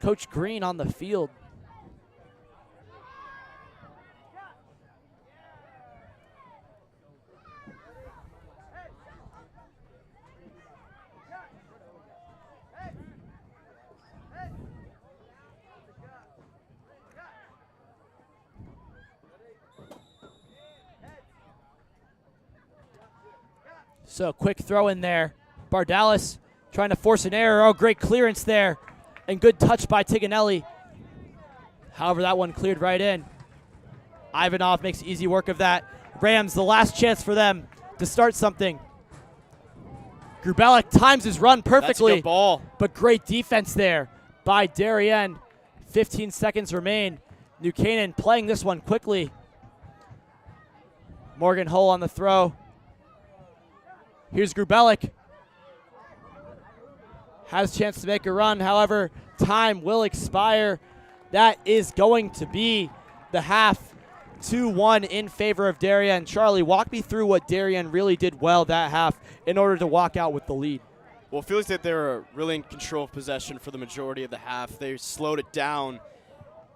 Coach Green on the field. So quick throw in there. Bardalis trying to force an error. Oh, great clearance there. And good touch by Tiganelli. However, that one cleared right in. Ivanov makes easy work of that. Rams, the last chance for them to start something. Grubelic times his run perfectly. That's a good ball. But great defense there by Darien. 15 seconds remain. New Canaan playing this one quickly. Morgan Hull on the throw. Here's Grubelic. Has a chance to make a run. However, time will expire. That is going to be the half. 2-1 in favor of Darien. Charlie, walk me through what Darien really did well that half in order to walk out with the lead. Well, it feels that they were really in control of possession for the majority of the half. They slowed it down,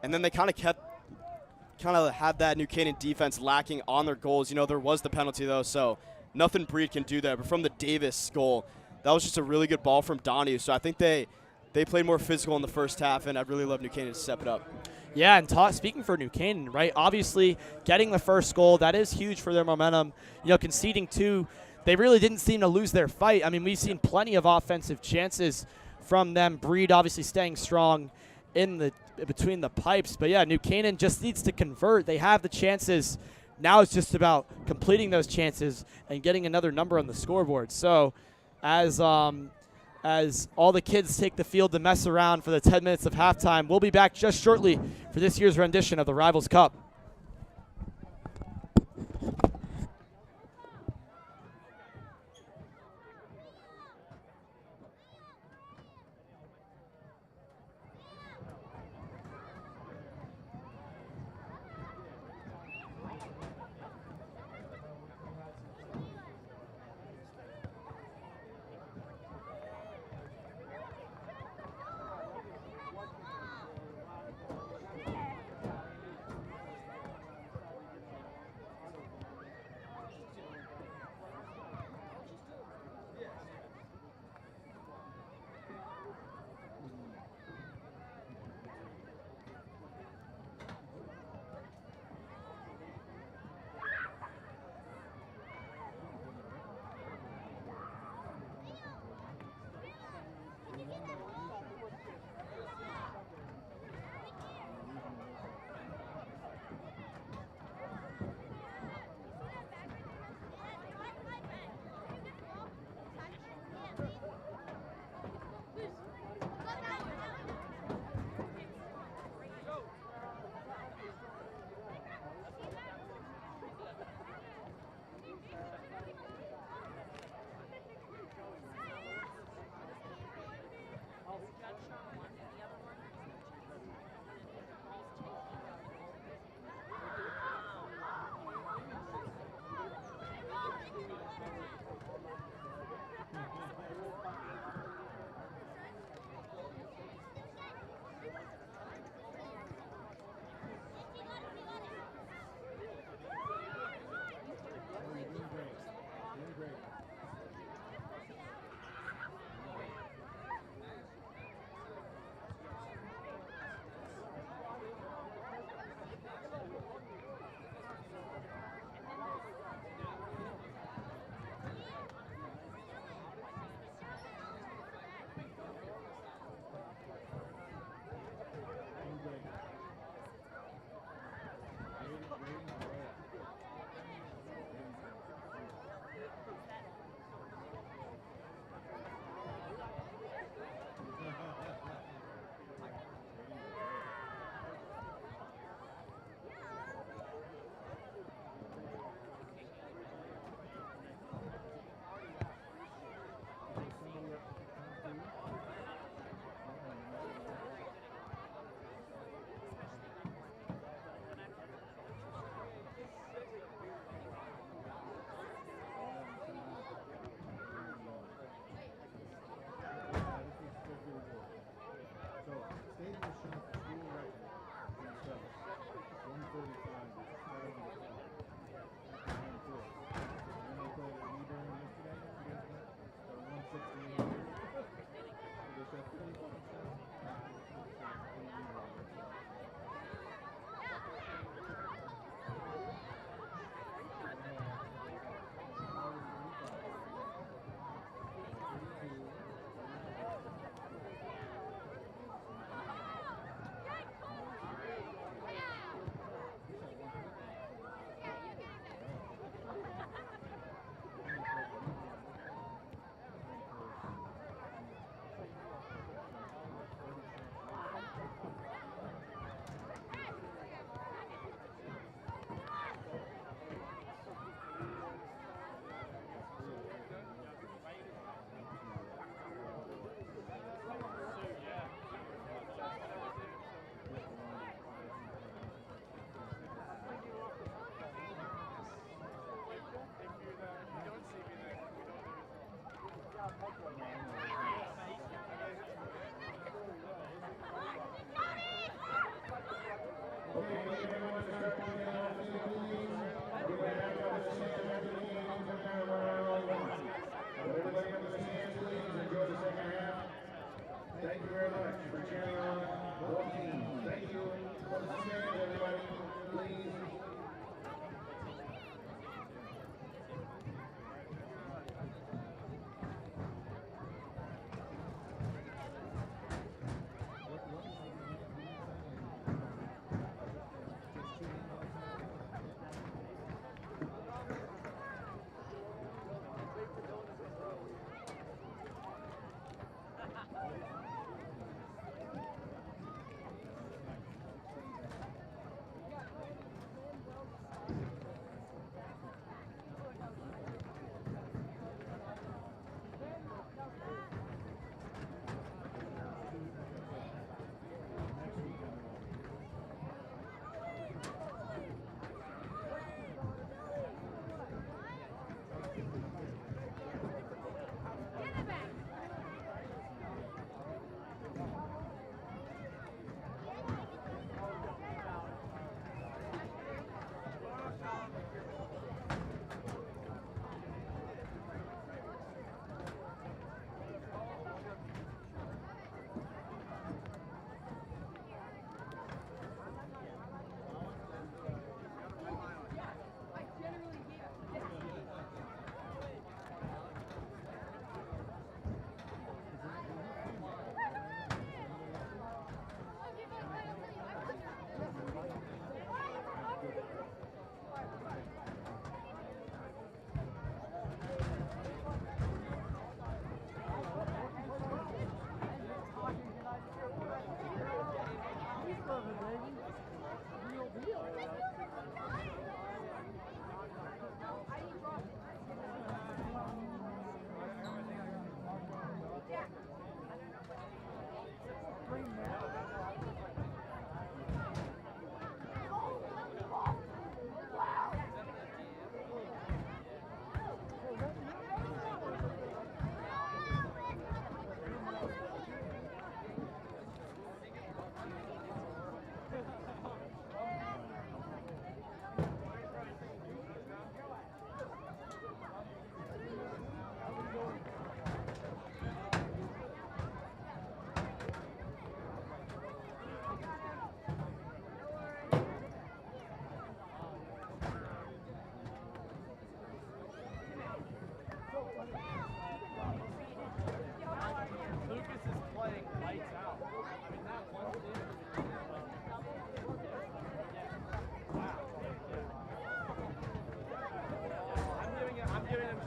and then they kind of had that New Canaan defense lacking on their goals. You know, there was the penalty, though, so nothing Breed can do there. But from the Davis goal, that was just a really good ball from Donahue. So I think they played more physical in the first half, and I'd really love New Canaan to step it up. Yeah, and speaking for New Canaan, right, obviously getting the first goal, that is huge for their momentum. You know, conceding two, they really didn't seem to lose their fight. I mean, we've seen plenty of offensive chances from them. Breed obviously staying strong in between the pipes. But, yeah, New Canaan just needs to convert. They have the chances. Now it's just about completing those chances and getting another number on the scoreboard. So as all the kids take the field to mess around for the 10 minutes of halftime, we'll be back just shortly for this year's rendition of the Rivals Cup.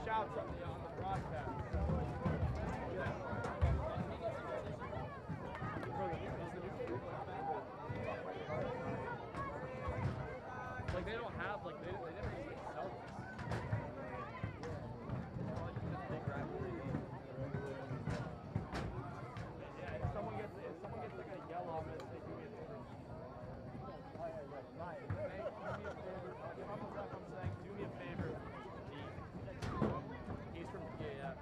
shouts on the broadcast. Like they don't have like they never just sell this. Yeah, if someone gets like a yellow, they do it. Right. Do me a favor. He's from FCIAC.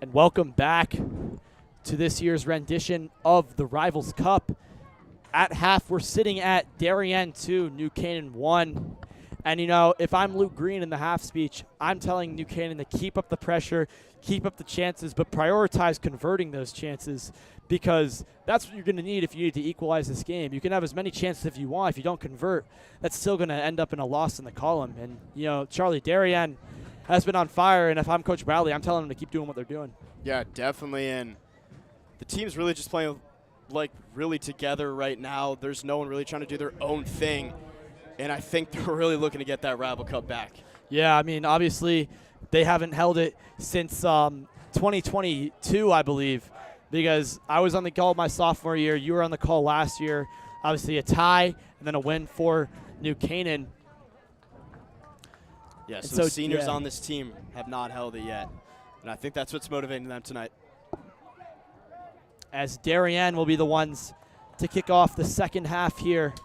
And welcome back to this year's rendition of the Rivals Cup. At half, we're sitting at Darien 2, New Canaan 1. And, you know, if I'm Luke Green in the half speech, I'm telling New Canaan to keep up the pressure, keep up the chances, but prioritize converting those chances because that's what you're going to need if you need to equalize this game. You can have as many chances if you want. If you don't convert, that's still going to end up in a loss in the column. And, you know, Charlie, Darien has been on fire, and if I'm Coach Bradley, I'm telling them to keep doing what they're doing. Yeah, definitely. And the team's really just playing, like, really together right now. There's no one really trying to do their own thing. And I think they're really looking to get that Rival Cup back. Yeah, I mean, obviously, they haven't held it since 2022, I believe, because I was on the call my sophomore year. You were on the call last year. Obviously, a tie and then a win for New Canaan. Yeah, so the seniors on this team have not held it yet. And I think that's what's motivating them tonight. As Darien will be the ones to kick off the second half here.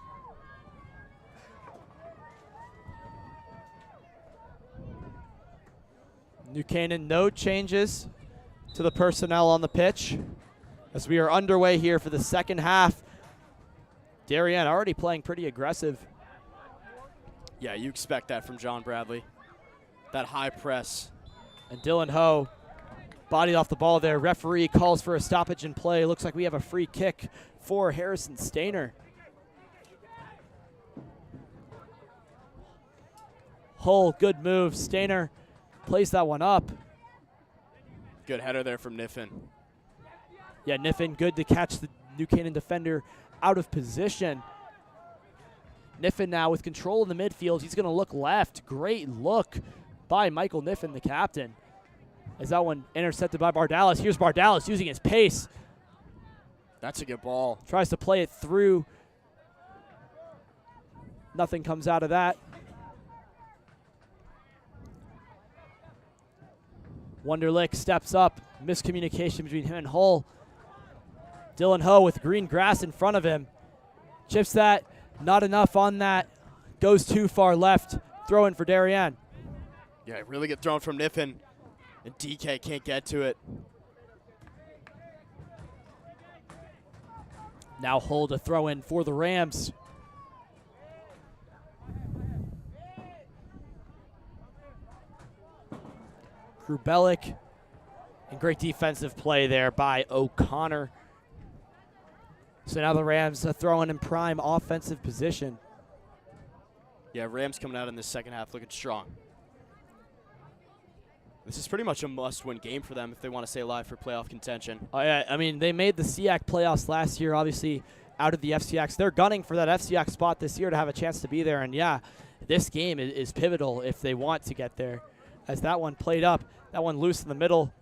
New Canaan, no changes to the personnel on the pitch as we are underway here for the second half. Darien already playing pretty aggressive. Yeah, you expect that from John Bradley. That high press. And Dylan Ho bodied off the ball there. Referee calls for a stoppage in play. Looks like we have a free kick for Harrison Stainer. Hull, good move. Stainer plays that one up. Good header there from Niffen. Yeah, Niffen good to catch the New Canaan defender out of position. Niffen now with control in the midfield. He's going to look left. Great look by Michael Niffen, the captain. As that one intercepted by Bardalis. Here's Bardalis using his pace. That's a good ball. Tries to play it through. Nothing comes out of that. Wunderlich steps up. Miscommunication between him and Hull. Dylan Ho with green grass in front of him. Chips that. Not enough on that. Goes too far left. Throw in for Darien. Yeah, really good thrown from Niffen. And DK can't get to it. Now Hull to throw in for the Rams. Krubelic. And great defensive play there by O'Connor. So now the Rams are throwing in prime offensive position. Yeah, Rams coming out in the second half looking strong. This is pretty much a must-win game for them if they want to stay alive for playoff contention. Oh, yeah, I mean, they made the FCIAC playoffs last year, obviously out of the FCIACs. They're gunning for that FCIAC spot this year to have a chance to be there. And, yeah, this game is pivotal if they want to get there. As that one played up, that one loose in the middle.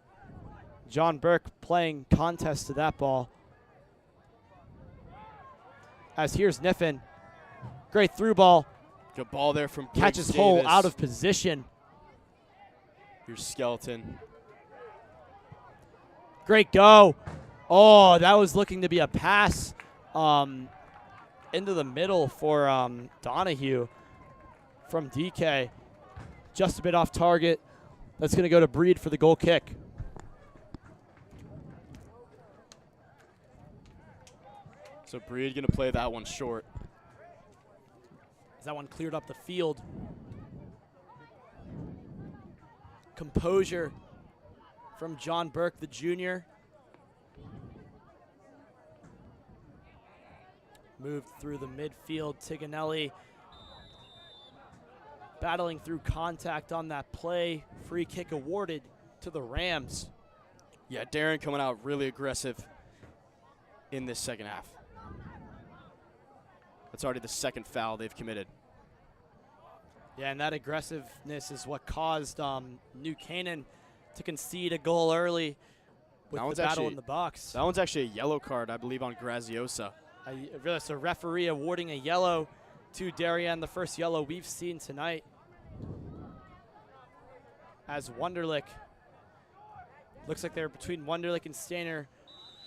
John Burke playing contest to that ball. As here's Niffen. Great through ball. Good ball there from Catches Briggs Hole Davis. out of position. Here's Skelton. Great go. Oh, that was looking to be a pass into the middle for Donahue from DK. Just a bit off target. That's going to go to Breed for the goal kick. So Breed going to play that one short. As that one cleared up the field. Composure from John Burke, the junior. Moved through the midfield. Tiganelli battling through contact on that play. Free kick awarded to the Rams. Yeah, Darien coming out really aggressive in this second half. That's already the second foul they've committed. Yeah, and that aggressiveness is what caused New Canaan to concede a goal early with the battle in the box. That one's actually a yellow card, I believe, on Graziosa. It's a referee awarding a yellow to Darien, the first yellow we've seen tonight. As Wunderlich, looks like they're between Wunderlich and Stainer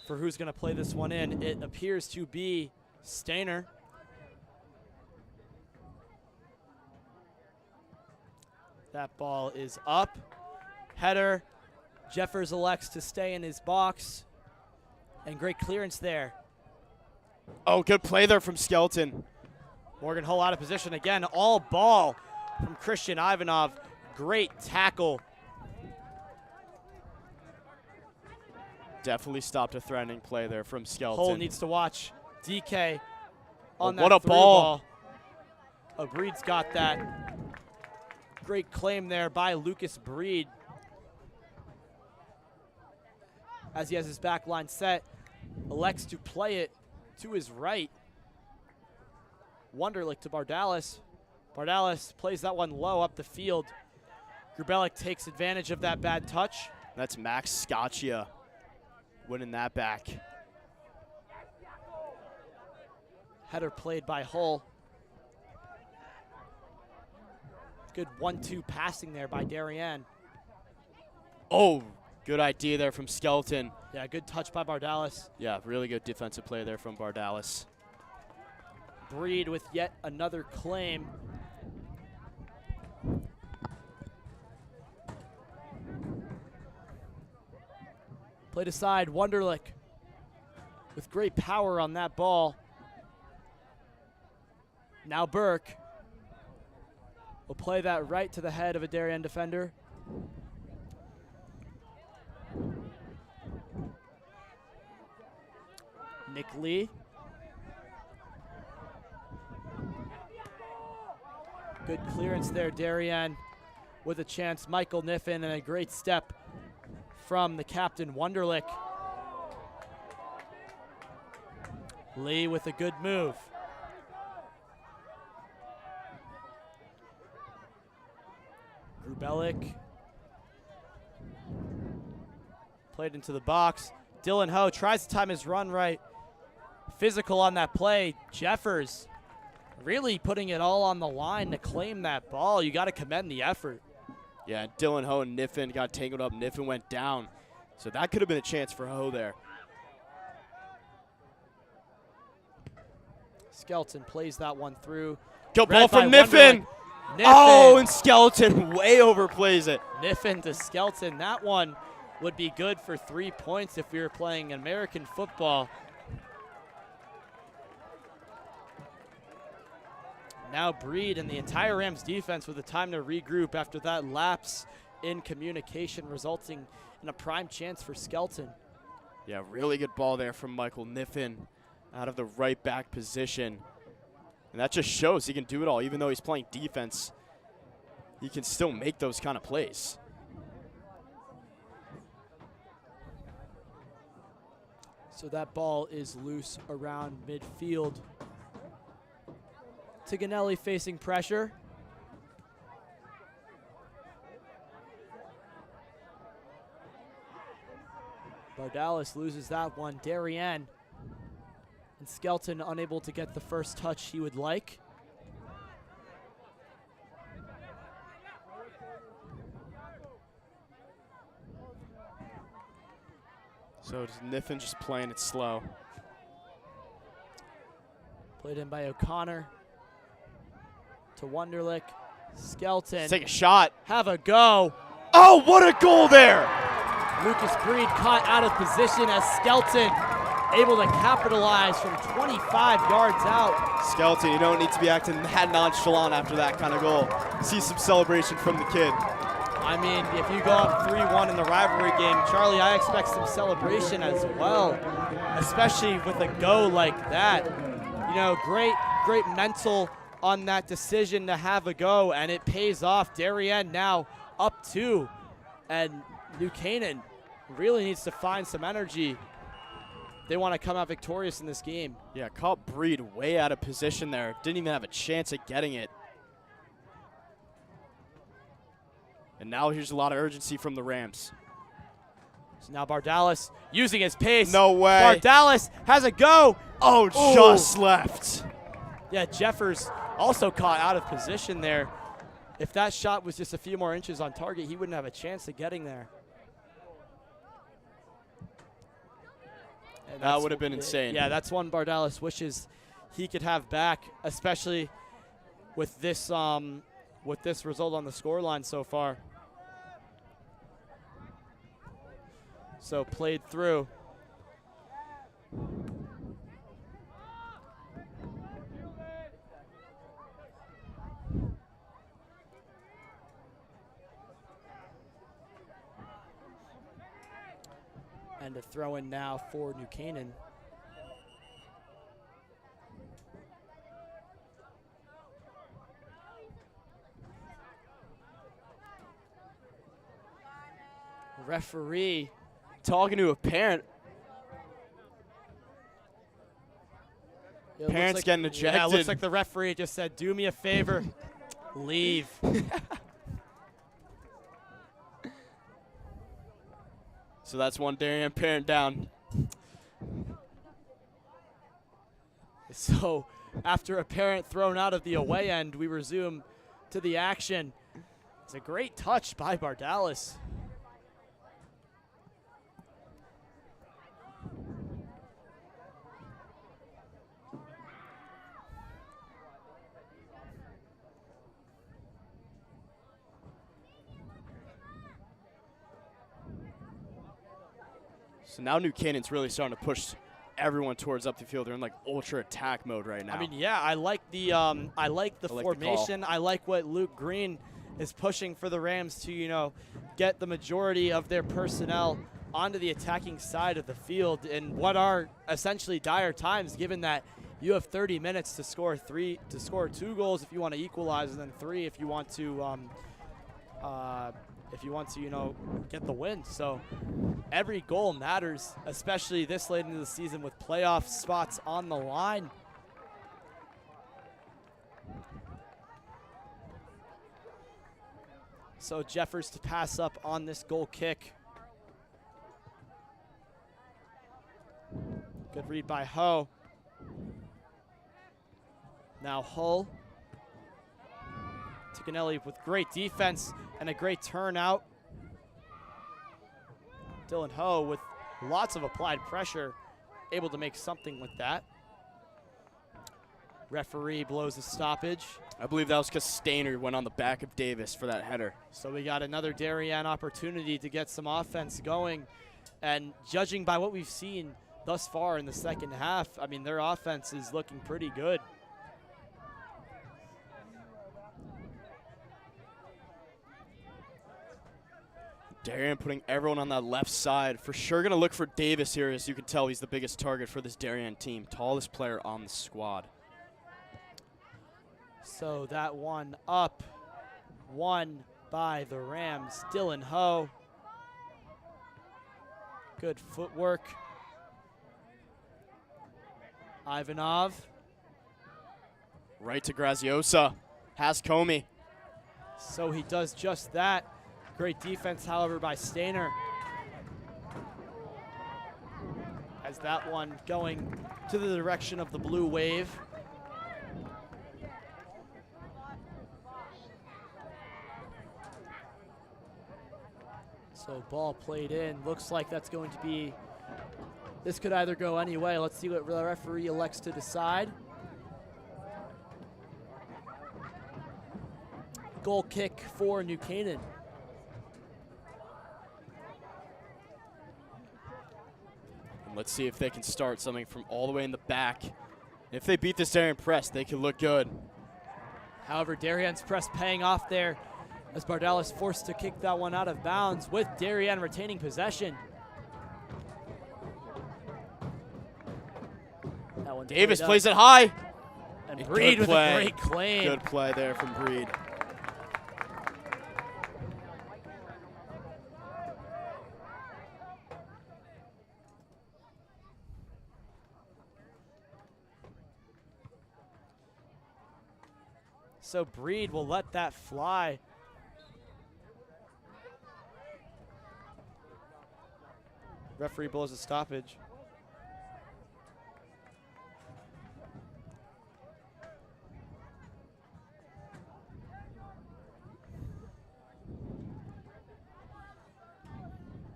for who's going to play this one in. It appears to be Stainer. That ball is up. Header. Jeffers elects to stay in his box. And great clearance there. Oh, good play there from Skelton. Morgan Hull out of position again. All ball from Christian Ivanov. Great tackle. Definitely stopped a threatening play there from Skelton. Hull needs to watch DK on that what a through ball. Breed's got that. Great claim there by Lucas Breed. As he has his back line set, elects to play it to his right. Wunderlich to Bardalis. Bardalis plays that one low up the field. Grubelic takes advantage of that bad touch. That's Max Scaccia winning that back. Header played by Hull. Good 1-2 passing there by Darien. Oh, good idea there from Skelton. Yeah, good touch by Bardalis. Yeah, really good defensive play there from Bardalis. Breed with yet another claim. Played aside, Wunderlich with great power on that ball. Now Burke will play that right to the head of a Darien defender. Nick Lee. Good clearance there, Darien with a chance. Michael Niffen and a great step from the captain, Wunderlich. Lee with a good move. Grubelic played into the box. Dylan Ho tries to time his run right. Physical on that play. Jeffers really putting it all on the line to claim that ball. You got to commend the effort. Yeah, Dylan Ho and Niffen got tangled up. Niffen went down. So that could have been a chance for Ho there. Skelton plays that one through. Good ball from Niffen. Niffen. Oh, and Skelton way overplays it. Niffen to Skelton. That one would be good for 3 points if we were playing American football. Now Breed and the entire Rams defense with the time to regroup after that lapse in communication, resulting in a prime chance for Skelton. Yeah, really good ball there from Michael Niffen out of the right back position. And that just shows he can do it all. Even though he's playing defense, he can still make those kind of plays. So that ball is loose around midfield. Tiganelli facing pressure. Bardalis loses that one. Darien and Skelton unable to get the first touch he would like. So Niffen just playing it slow. Played in by O'Connor to Wunderlich. Skelton. Let's take a shot. Have a go. Oh, what a goal there! Lucas Breed caught out of position as Skelton able to capitalize from 25 yards out. Skelton, you don't need to be acting that nonchalant after that kind of goal. See some celebration from the kid. I mean, if you go up 3-1 in the rivalry game, Charlie, I expect some celebration as well, especially with a go like that. You know, great mental on that decision to have a go, and it pays off. Darien now up 2, and New Canaan really needs to find some energy. They want to come out victorious in this game. Yeah, caught Breed way out of position there. Didn't even have a chance at getting it. And now here's a lot of urgency from the Rams. So now Bardalis using his pace. No way. Bardalis has a go. Oh, just left. Yeah, Jeffers also caught out of position there. If that shot was just a few more inches on target, he wouldn't have a chance of getting there. That would have been insane. Yeah, that's one Bardalis wishes he could have back, especially with this result on the scoreline so far. So played through. And a throw in now for New Canaan. Referee talking to a parent. Parents getting ejected. Yeah, it looks like the referee just said, "Do me a favor, leave." So that's one Darien parent down. So after a parent thrown out of the away end, we resume to the action. It's a great touch by Bardalis. So now New Canaan's really starting to push everyone towards up the field. They're in like ultra attack mode right now. I mean, yeah, I like the formation. I like what Luke Green is pushing for the Rams to, you know, get the majority of their personnel onto the attacking side of the field in what are essentially dire times, given that you have 30 minutes to score 2 goals if you want to equalize, and then 3 if you want to you know, get the win. So every goal matters, especially this late into the season with playoff spots on the line. So Jeffers to pass up on this goal kick. Good read by Ho. Now Hull. Tiganelli with great defense and a great turnout. Dylan Ho with lots of applied pressure, able to make something with that. Referee blows a stoppage. I believe that was because Stainer went on the back of Davis for that header. So we got another Darien opportunity to get some offense going. And judging by what we've seen thus far in the second half, I mean, their offense is looking pretty good. Darien putting everyone on that left side. For sure going to look for Davis here. As you can tell, he's the biggest target for this Darien team. Tallest player on the squad. So that one up, one by the Rams, Dylan Ho. Good footwork. Ivanov. Right to Graziosa. Has Comey. So he does just that. Great defense, however, by Stainer. As that one going to the direction of the blue wave. So ball played in. Looks like that's going to be, this could either go any way. Let's see what the referee elects to decide. Goal kick for New Canaan. And let's see if they can start something from all the way in the back. If they beat this Darien press, they can look good. However, Darien's press paying off there as Bardalis forced to kick that one out of bounds with Darien retaining possession. That one Davis plays it high. And Breed with a great claim. Good play there from Breed. So Breed will let that fly. Referee blows a stoppage.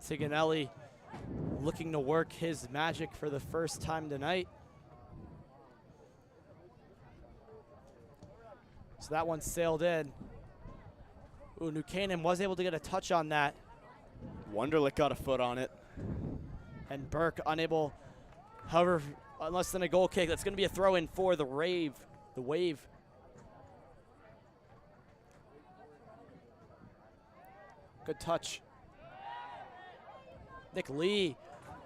Sigonelli looking to work his magic for the first time tonight. So that one sailed in. Ooh, New Canaan was able to get a touch on that. Wonderlick got a foot on it. And Burke unable, however, less than a goal kick. That's going to be a throw in for the Wave. Good touch. Nick Lee.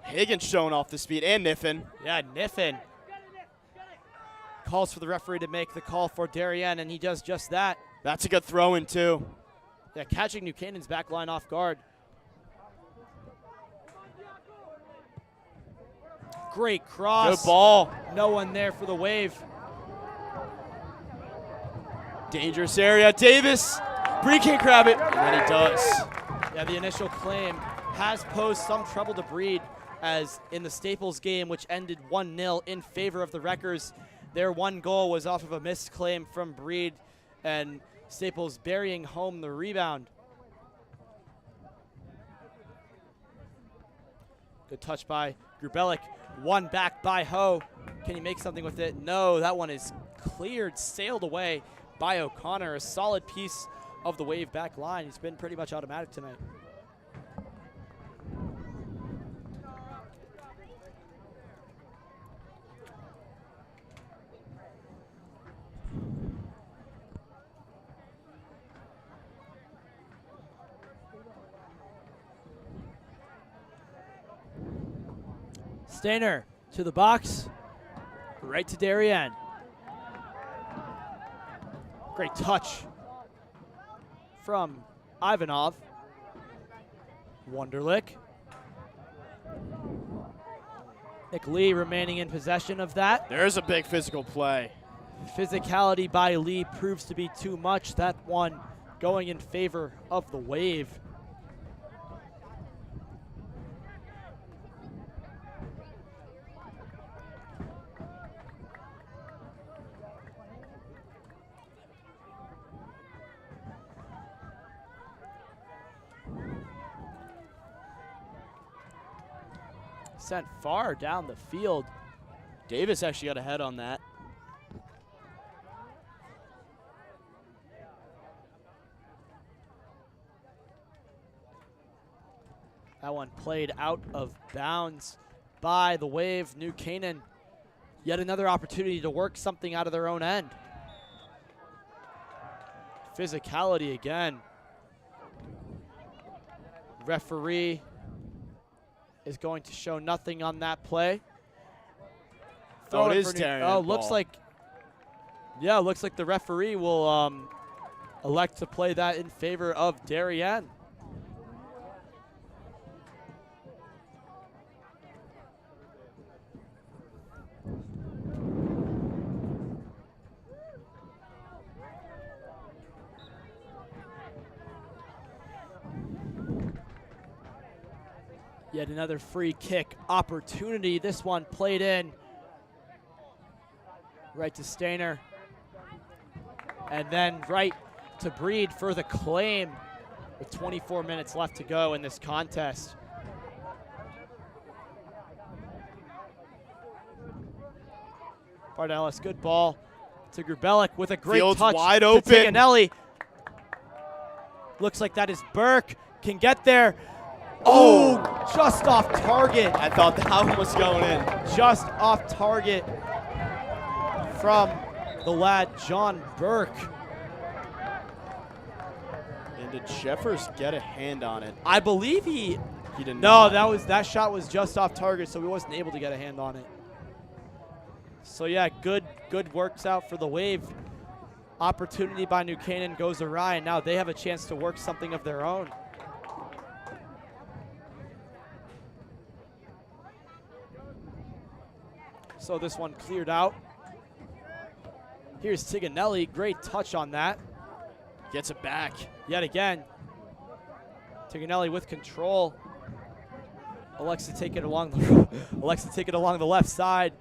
Higgins showing off the speed, and Niffin. Yeah, Niffin. Calls for the referee to make the call for Darien, and he does just that. That's a good throw in too. Yeah, catching New Canaan's back line off guard. Great cross. Good ball. No one there for the Wave. Dangerous area. Davis. Breed can't grab it. And then he does. Yeah, the initial claim has posed some trouble to Breed, as in the Staples game, which ended 1-0 in favor of the Wreckers, their one goal was off of a missed claim from Breed, and Staples burying home the rebound. Good touch by Grubelik. One back by Ho. Can he make something with it? No, that one is cleared, sailed away by O'Connor. A solid piece of the Wave back line. He's been pretty much automatic tonight. Stainer to the box, right to Darien. Great touch from Ivanov. Wonderlick. Nick Lee remaining in possession of that. There's a big physical play. Physicality by Lee proves to be too much. That one going in favor of the Wave. Sent far down the field. Davis actually got a head on that. That one played out of bounds by the Wave. New Canaan, yet another opportunity to work something out of their own end. Physicality again. Referee is going to show nothing on that play. Oh, it is Darien. Oh, looks like Yeah, looks like the referee will elect to play that in favor of Darien. Yet another free kick opportunity. This one played in right to Stainer. And then right to Breed for the claim with 24 minutes left to go in this contest. Bardellis, good ball to Grubelic with a great Field's touch wide to open. Tiganelli. Looks like that is Burke. Can get there. Oh, just off target. I thought that one was going in. Just off target from the lad, John Burke. And did Jeffers get a hand on it? I believe he did No, not. that shot was just off target, so he wasn't able to get a hand on it. So yeah, good works out for the Wave. Opportunity by New Canaan goes awry, and now they have a chance to work something of their own. So this one cleared out. Here's Tiganelli, great touch on that. Gets it back. Yet again, Tiganelli with control. Elects to take it along the left side.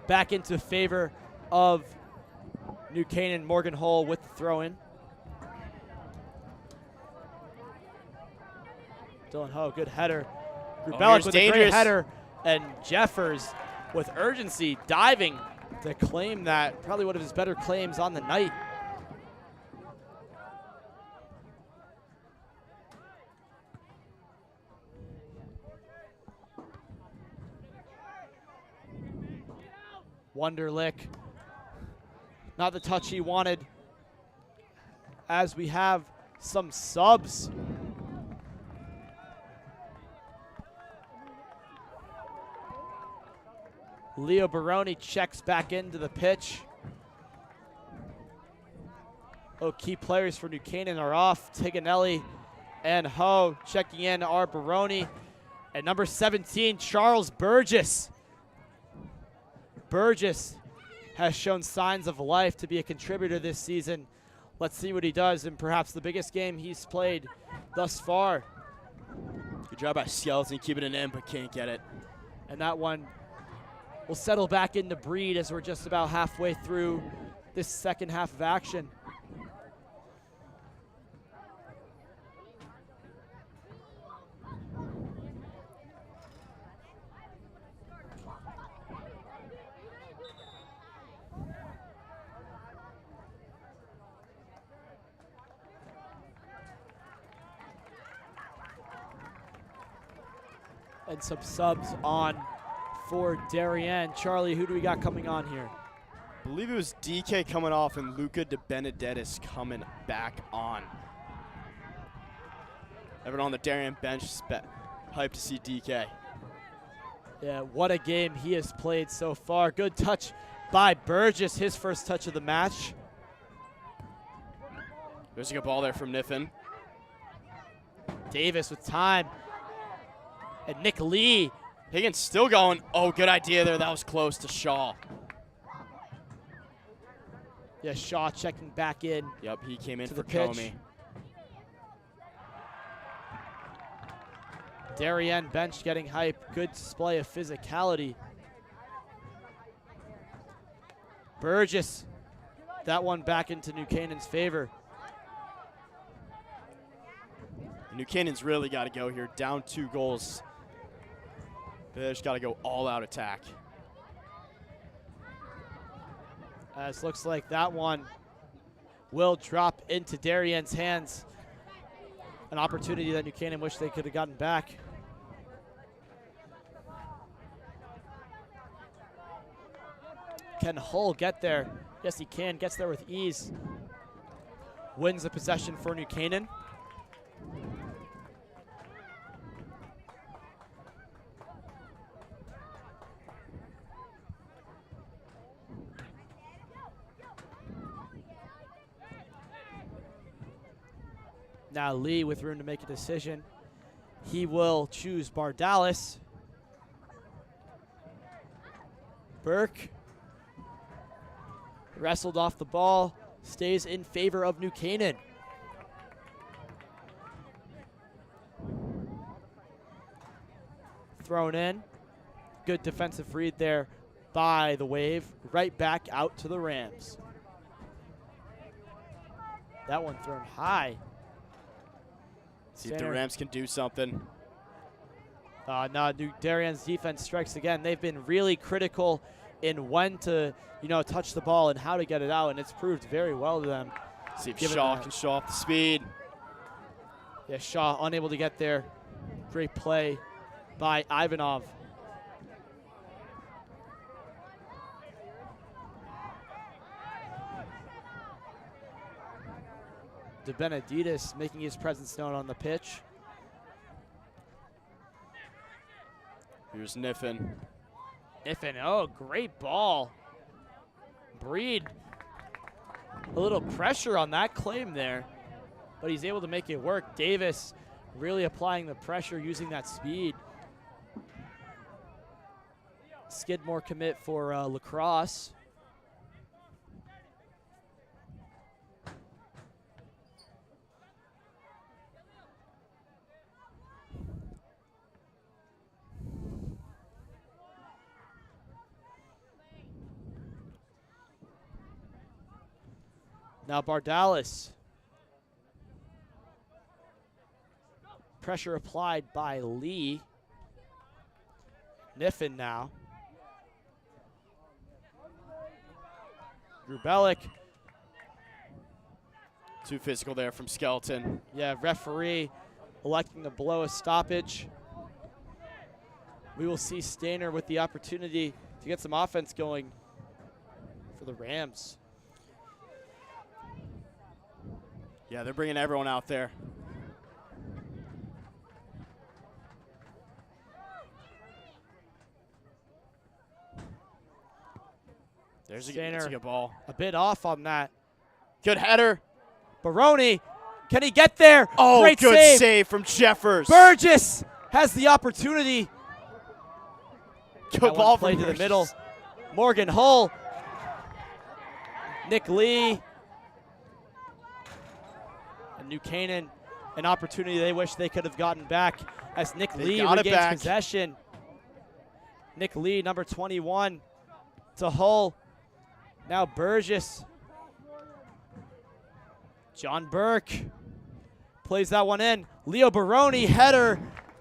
Back into favor of New Canaan. Morgan Hull with the throw in. Dylan Ho, good header. Grubelic with a great header. And Jeffers with urgency diving to claim that. Probably one of his better claims on the night. Wunderlich, not the touch he wanted, as we have some subs. Leo Baroni checks back into the pitch. Oh, key players for New Canaan are off. Tiganelli and Ho checking in are Baroni. And number 17, Charles Burgess. Burgess has shown signs of life to be a contributor this season. Let's see what he does in perhaps the biggest game he's played thus far. Good job by Skeleton keeping it in, but can't get it. And that one will settle back into Breed as we're just about halfway through this second half of action. And some subs on for Darien. Charlie, who do we got coming on here? I believe it was DK coming off and Luca De Benedettis coming back on. Everyone on the Darien bench, hyped to see DK. Yeah, what a game he has played so far. Good touch by Burgess, his first touch of the match. There's a good ball there from Niffen. Davis with time. And Nick Lee. Higgins still going. Oh, good idea there. That was close to Shaw. Yeah, Shaw checking back in. Yep, he came in to for the pitch. Comey. Darien bench getting hype. Good display of physicality. Burgess. That one back into New Canaan's favor. New Canaan's really got to go here. Down 2 goals. They just got to go all-out attack. As looks like that one will drop into Darien's hands. An opportunity that New Canaan wish they could have gotten back. Can Hull get there? Yes, he can. Gets there with ease. Wins the possession for New Canaan. Now Lee with room to make a decision. He will choose Bardalis. Burke wrestled off the ball, stays in favor of New Canaan. Thrown in. Good defensive read there by the Wave. Right back out to the Rams. That one thrown high. See if the Rams can do something. No, Darien's defense strikes again. They've been really critical in when to, touch the ball and how to get it out, and it's proved very well to them. See if Shaw can show off the speed. Yeah, Shaw unable to get there. Great play by Ivanov. De Benedictis making his presence known on the pitch. Here's Niffin. Niffin, oh, great ball. Breed, a little pressure on that claim there, but he's able to make it work. Davis really applying the pressure, using that speed. Skidmore commit for Lacrosse. Now Bardalis. Pressure applied by Lee. Niffin now. Grubelic. Too physical there from Skeleton. Yeah, referee electing to blow a stoppage. We will see Stainer with the opportunity to get some offense going for the Rams. Yeah, they're bringing everyone out there. There's a good ball. A bit off on that. Good header. Baroni, can he get there? Oh, great good save from Jeffers. Burgess has the opportunity. Good ball played from to the middle. Morgan Hull. Nick Lee. And New Canaan, an opportunity they wish they could have gotten back as Nick Lee regains possession. Nick Lee, number 21, to Hull. Now Burgess. John Burke plays that one in. Leo Baroni, header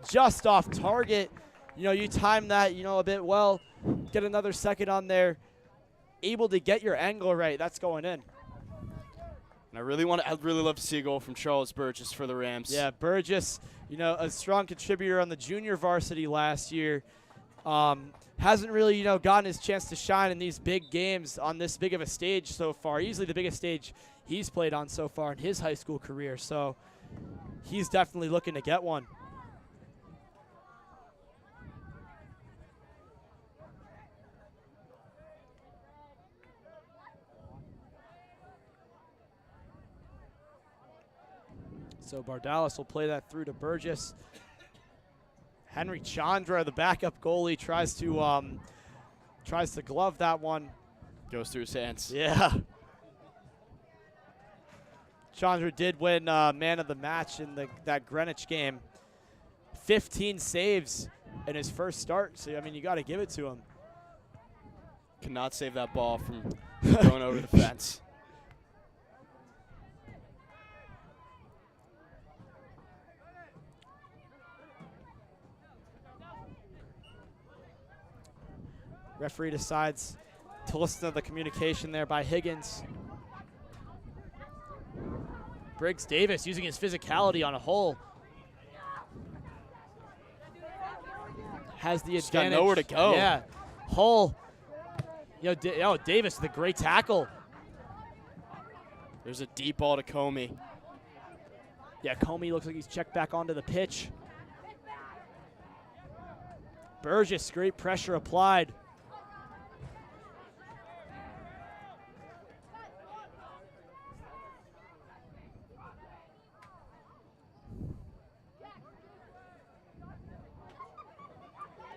just off target. You time that, a bit well. Get another second on there. Able to get your angle right. That's going in. And I'd really love to see a goal from Charles Burgess for the Rams. Yeah, Burgess, a strong contributor on the junior varsity last year. Hasn't really, gotten his chance to shine in these big games on this big of a stage so far. Easily the biggest stage he's played on so far in his high school career. So he's definitely looking to get one. So Bardalis will play that through to Burgess. Henry Chandra, the backup goalie, tries to glove that one. Goes through his hands. Yeah. Chandra did win man of the match in that Greenwich game. 15 saves in his first start. So, you got to give it to him. Cannot save that ball from going over the fence. Referee decides to listen to the communication there by Higgins. Briggs Davis using his physicality on a hole. Has the advantage. Got nowhere to go. Yeah. Hull. Davis with a great tackle. There's a deep ball to Comey. Yeah, Comey looks like he's checked back onto the pitch. Burgess, great pressure applied.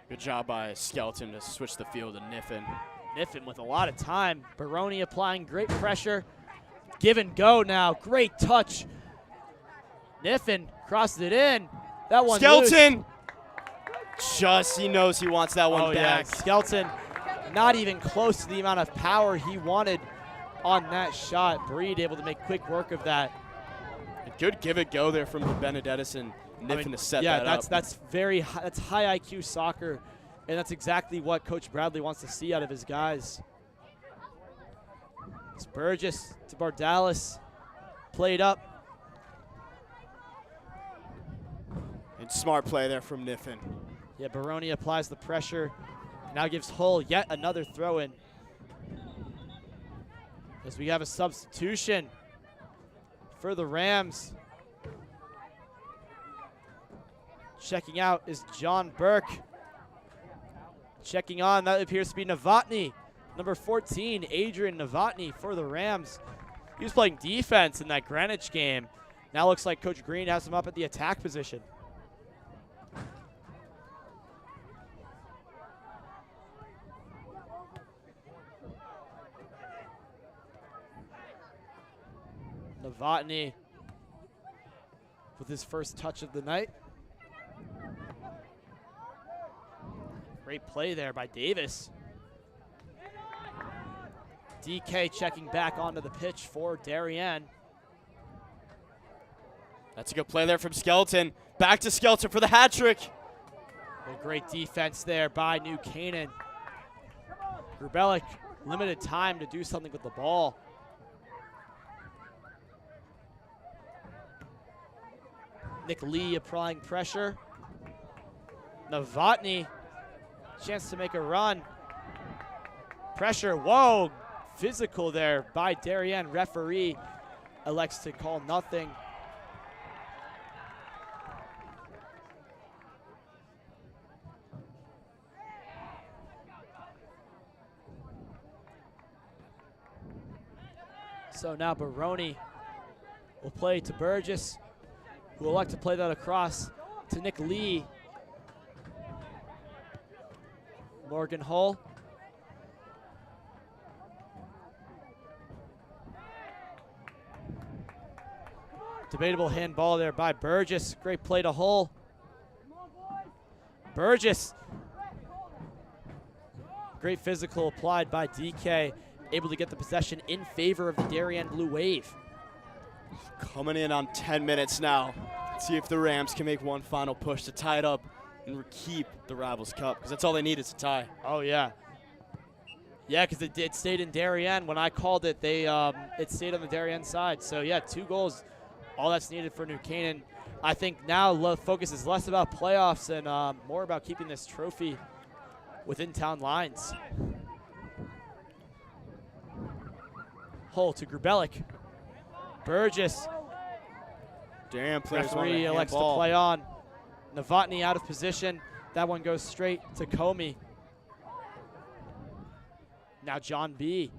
Good job by Skeleton to switch the field to Niffin. Niffin with a lot of time. Baroni applying great pressure. Give and go now. Great touch. Niffin crosses it in. That one Skeleton! Just, he knows he wants that one back. Yeah. Skeleton not even close to the amount of power he wanted on that shot. Breed able to make quick work of that. A good give it go there from the Benedettis and Niffin to set that up. That's very high, that's high IQ soccer, and that's exactly what Coach Bradley wants to see out of his guys. It's Burgess to Bardalis, played up. And smart play there from Niffin. Yeah, Baroni applies the pressure. Now gives Hull yet another throw in. As we have a substitution for the Rams. Checking out is John Burke. Checking on, that appears to be Novotny. Number 14, Adrian Novotny for the Rams. He was playing defense in that Greenwich game. Now looks like Coach Green has him up at the attack position. Novotny with his first touch of the night. Great play there by Davis. DK checking back onto the pitch for Darien. That's a good play there from Skeleton. Back to Skeleton for the hat trick. A great defense there by New Canaan. Grubelic, limited time to do something with the ball. Nick Lee applying pressure. Novotny, chance to make a run. Pressure, whoa, physical there by Darien. Referee elects to call nothing. So now Baroni will play to Burgess, who will elect to play that across to Nick Lee. Morgan Hull. Debatable handball there by Burgess. Great play to Hull. Burgess. Great physical applied by DK. Able to get the possession in favor of the Darien Blue Wave. Coming in on 10 minutes now. See if the Rams can make one final push to tie it up and keep the Rivals Cup, because that's all they need is a tie. Oh, yeah. Yeah, because it stayed in Darien. When I called it, it stayed on the Darien side. So, yeah, 2 goals, all that's needed for New Canaan. I think now the focus is less about playoffs and more about keeping this trophy within town lines. Hull to Grubelic. Burgess. Damn, players Referee elects to play on. Novotny out of position. That one goes straight to Comey. Now John B.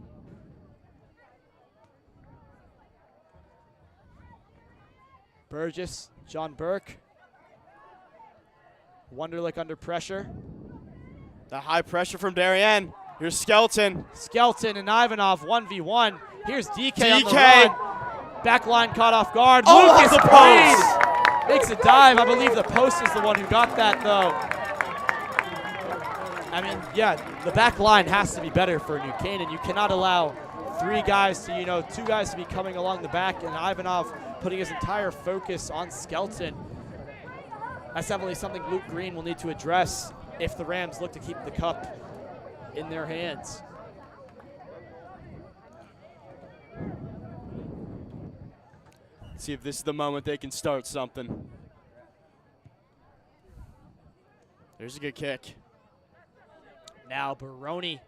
Burgess, John Burke. Wunderlich under pressure. The high pressure from Darien. Here's Skeleton. Skeleton and Ivanov 1v1. Here's DK on the run. Backline caught off guard. Oh, Lucas the Breed makes a dive. I believe the post is the one who got that, though. I mean, yeah, the back line has to be better for New Canaan. You cannot allow 3 guys to, 2 guys to be coming along the back, and Ivanov putting his entire focus on Skeleton. That's definitely something Luke Green will need to address if the Rams look to keep the cup in their hands. See if this is the moment they can start something. There's a good kick. Now Baroni.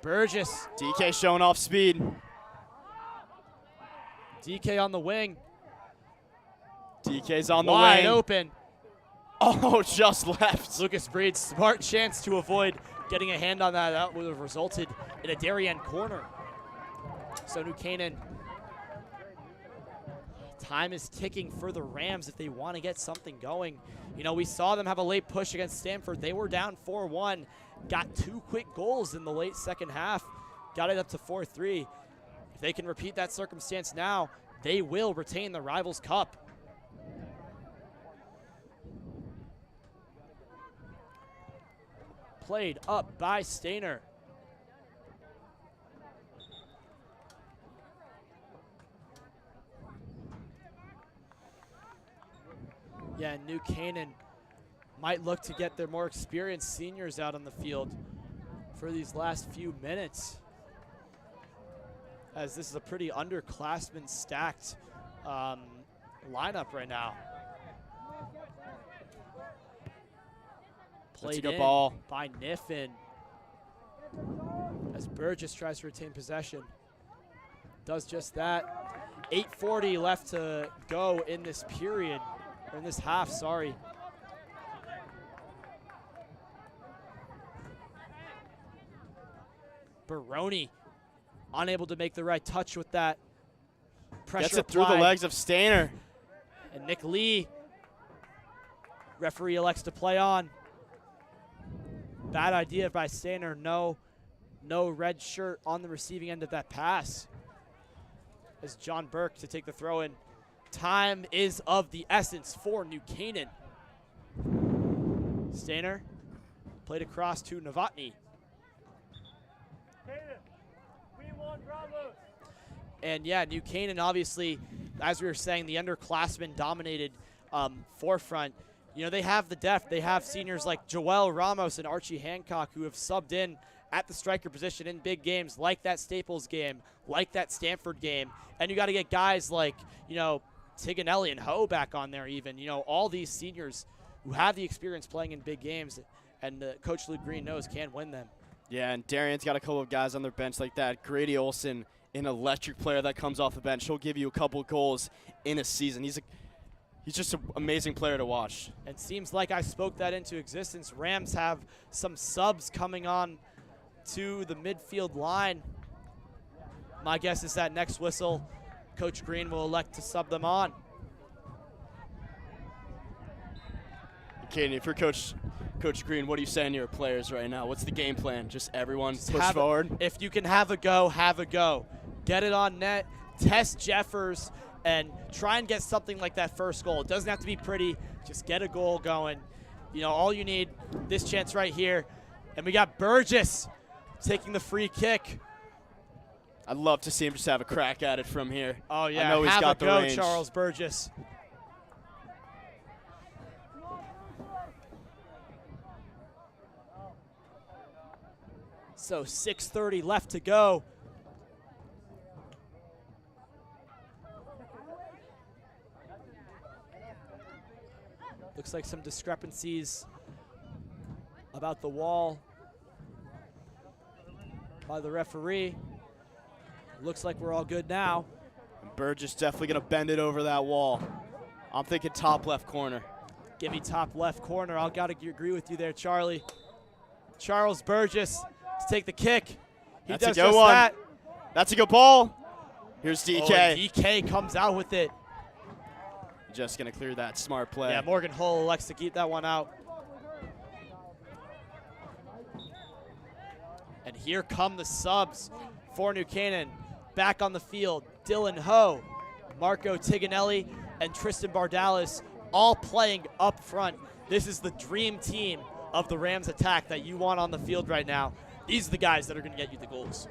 Burgess. DK showing off speed. DK on the wing. DK's on the wing. Wide wing. open. Oh, just left. Lucas Breed, smart chance to avoid getting a hand on that. That would have resulted in a Darien corner. So New Canaan Time is ticking for the Rams if they want to get something going. You know, we saw them have a late push against Stanford. They were down 4-1, got 2 quick goals in the late second half, got it up to 4-3. If they can repeat that circumstance now, they will retain the Rivals Cup. Played up by Stainer. Yeah, New Canaan might look to get their more experienced seniors out on the field for these last few minutes, as this is a pretty underclassmen stacked lineup right now. Played in ball by Niffin as Burgess tries to retain possession. Does just that. 8:40 left to go in this period, or in this half, sorry. Baroni unable to make the right touch with that. Pressure gets it through the legs of Stainer. And Nick Lee, referee elects to play on. Bad idea by Stainer. No red shirt on the receiving end of that pass. As John Burke to take the throw in. Time is of the essence for New Canaan. Stainer played across to Novotny. And yeah, New Canaan obviously, as we were saying, the underclassmen dominated forefront. You know, they have the depth. They have seniors like Joel Ramos and Archie Hancock who have subbed in at the striker position in big games like that Staples game, like that Stanford game. And you got to get guys like, you know, Tiganelli and Ho back on there even. You know, all these seniors who have the experience playing in big games, and Coach Luke Green knows can win them. Yeah, and Darien's got a couple of guys on their bench like that. Grady Olson, an electric player that comes off the bench. He'll give you a couple goals in a season. He's just an amazing player to watch. And seems like I spoke that into existence. Rams have some subs coming on to the midfield line. My guess is that next whistle, Coach Green will elect to sub them on. Kaden, if you're Coach Green, what are you saying to your players right now? What's the game plan? Just everyone push forward? If you can have a go, have a go. Get it on net, test Jeffers, and try and get something like that first goal. It doesn't have to be pretty. Just get a goal going. You know, all you need, this chance right here. And we got Burgess taking the free kick. I'd love to see him just have a crack at it from here. Oh, yeah. I know he's got the range. Have a go, Charles Burgess. So 6:30 left to go. Looks like some discrepancies about the wall by the referee. Looks like we're all good now. And Burgess definitely going to bend it over that wall. I'm thinking top left corner. Give me top left corner. I've got to agree with you there, Charlie. Charles Burgess to take the kick. He does just that. That's a good ball. Here's DK. Oh, DK comes out with it. Just going to clear that smart play. Yeah, Morgan Hull elects to keep that one out. And here come the subs for New Canaan. Back on the field, Dylan Ho, Marco Tiganelli, and Tristan Bardalis all playing up front. This is the dream team of the Rams attack that you want on the field right now. These are the guys that are going to get you the goals.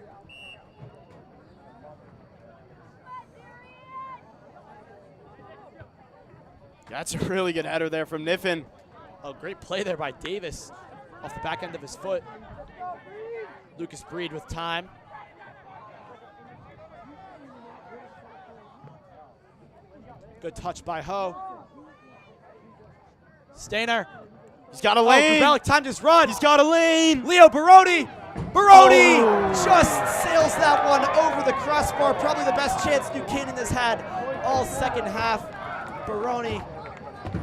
That's a really good header there from Niffin. Oh, great play there by Davis off the back end of his foot. Lucas Breed with time. Good touch by Ho. Stainer. He's got a lane. Oh, timed his run. He's got a lane. Leo Baroni. Baroni just sails that one over the crossbar. Probably the best chance New Canaan has had all second half. Baroni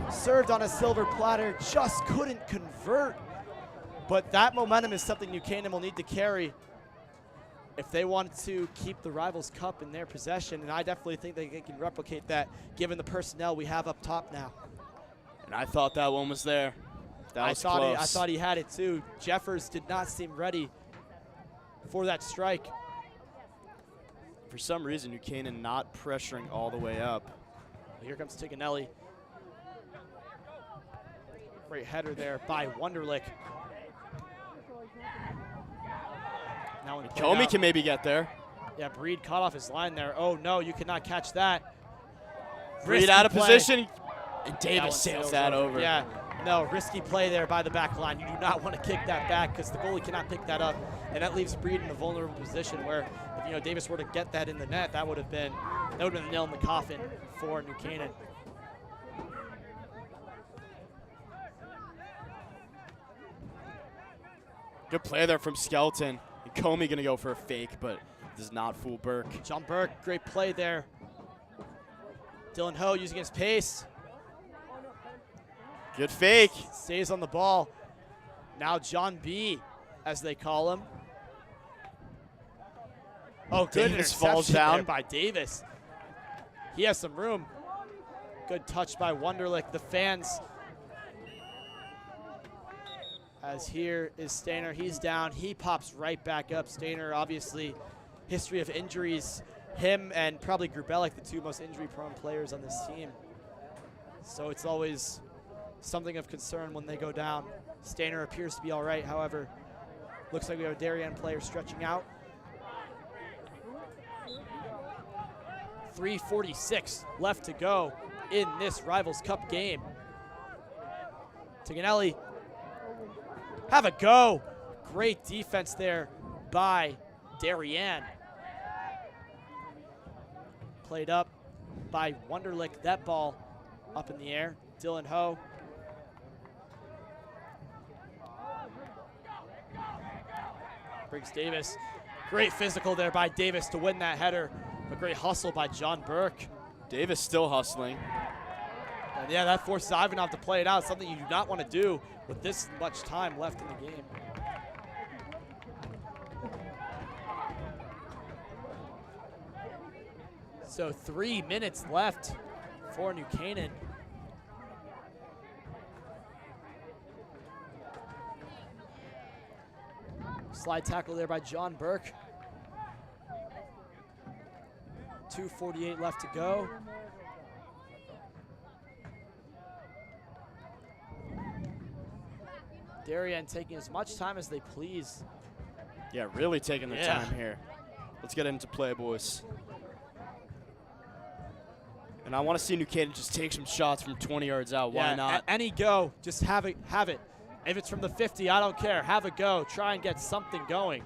served on a silver platter, just couldn't convert. But that momentum is something New Canaan will need to carry if they want to keep the Rivals Cup in their possession, and I definitely think they can replicate that given the personnel we have up top now. And I thought that one was there. That was close. I thought he had it too. Jeffers did not seem ready for that strike. For some reason, Buchanan not pressuring all the way up. Here comes Tiganelli. Great header there by Wunderlich. Now Comey can maybe get there. Yeah, Breed caught off his line there. Oh no, you cannot catch that. Breed out of position. And Davis sails that over. Yeah, no, risky play there by the back line. You do not want to kick that back because the goalie cannot pick that up. And that leaves Breed in a vulnerable position where if Davis were to get that in the net, that would have been a nail in the coffin for New Canaan. Good play there from Skelton. And Comey going to go for a fake, but does not fool Burke. John Burke, great play there. Dylan Ho using his pace. Good fake. Stays on the ball. Now John B, as they call him. Oh, good Davis interception falls down there by Davis. He has some room. Good touch by Wunderlich. The fans. As here is Stainer. He's down. He pops right back up. Stainer, obviously, history of injuries. Him and probably Grubelic, the two most injury-prone players on this team. So it's always something of concern when they go down. Stainer appears to be all right. However, looks like we have a Darien player stretching out. 3:46 left to go in this Rivals Cup game. Tiganelli, have a go. Great defense there by Darien. Played up by Wunderlich. That ball up in the air. Dylan Ho. Briggs Davis. Great physical there by Davis to win that header. A great hustle by John Burke. Davis still hustling. And yeah, that forces Ivanov to play it out, something you do not want to do with this much time left in the game. So 3 minutes left for New Canaan. Slide tackle there by John Burke. 2:48 left to go. Darien taking as much time as they please. Yeah, really taking their time here. Let's get into play, boys. And I want to see New Canaan just take some shots from 20 yards out. Why not? Any go, just have it. If it's from the 50, I don't care. Have a go. Try and get something going.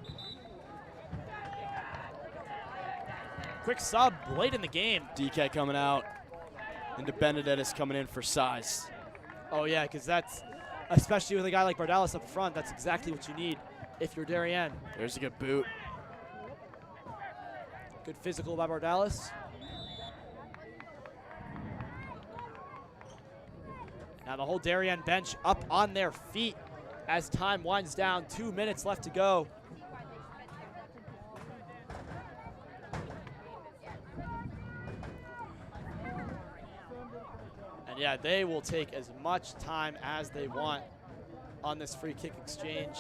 Quick sub late in the game. DK coming out. And DeBenedettis coming in for size. Oh, yeah, because that's, especially with a guy like Bardalis up front, that's exactly what you need if you're Darien. There's a good boot. Good physical by Bardalis. Now the whole Darien bench up on their feet as time winds down. 2 minutes left to go. And yeah, they will take as much time as they want on this free kick exchange.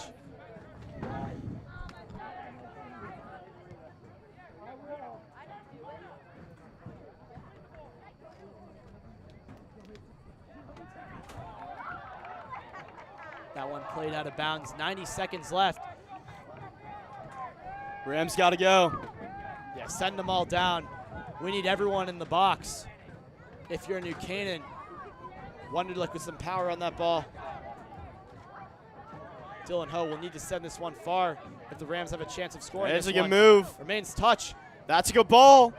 That one played out of bounds. 90 seconds left. Rams got to go. Yeah, send them all down. We need everyone in the box. If you're New Canaan, Wunderlich with some power on that ball. Dylan Ho will need to send this one far if the Rams have a chance of scoring. There's this a good one. move. Remains touch. That's a good ball.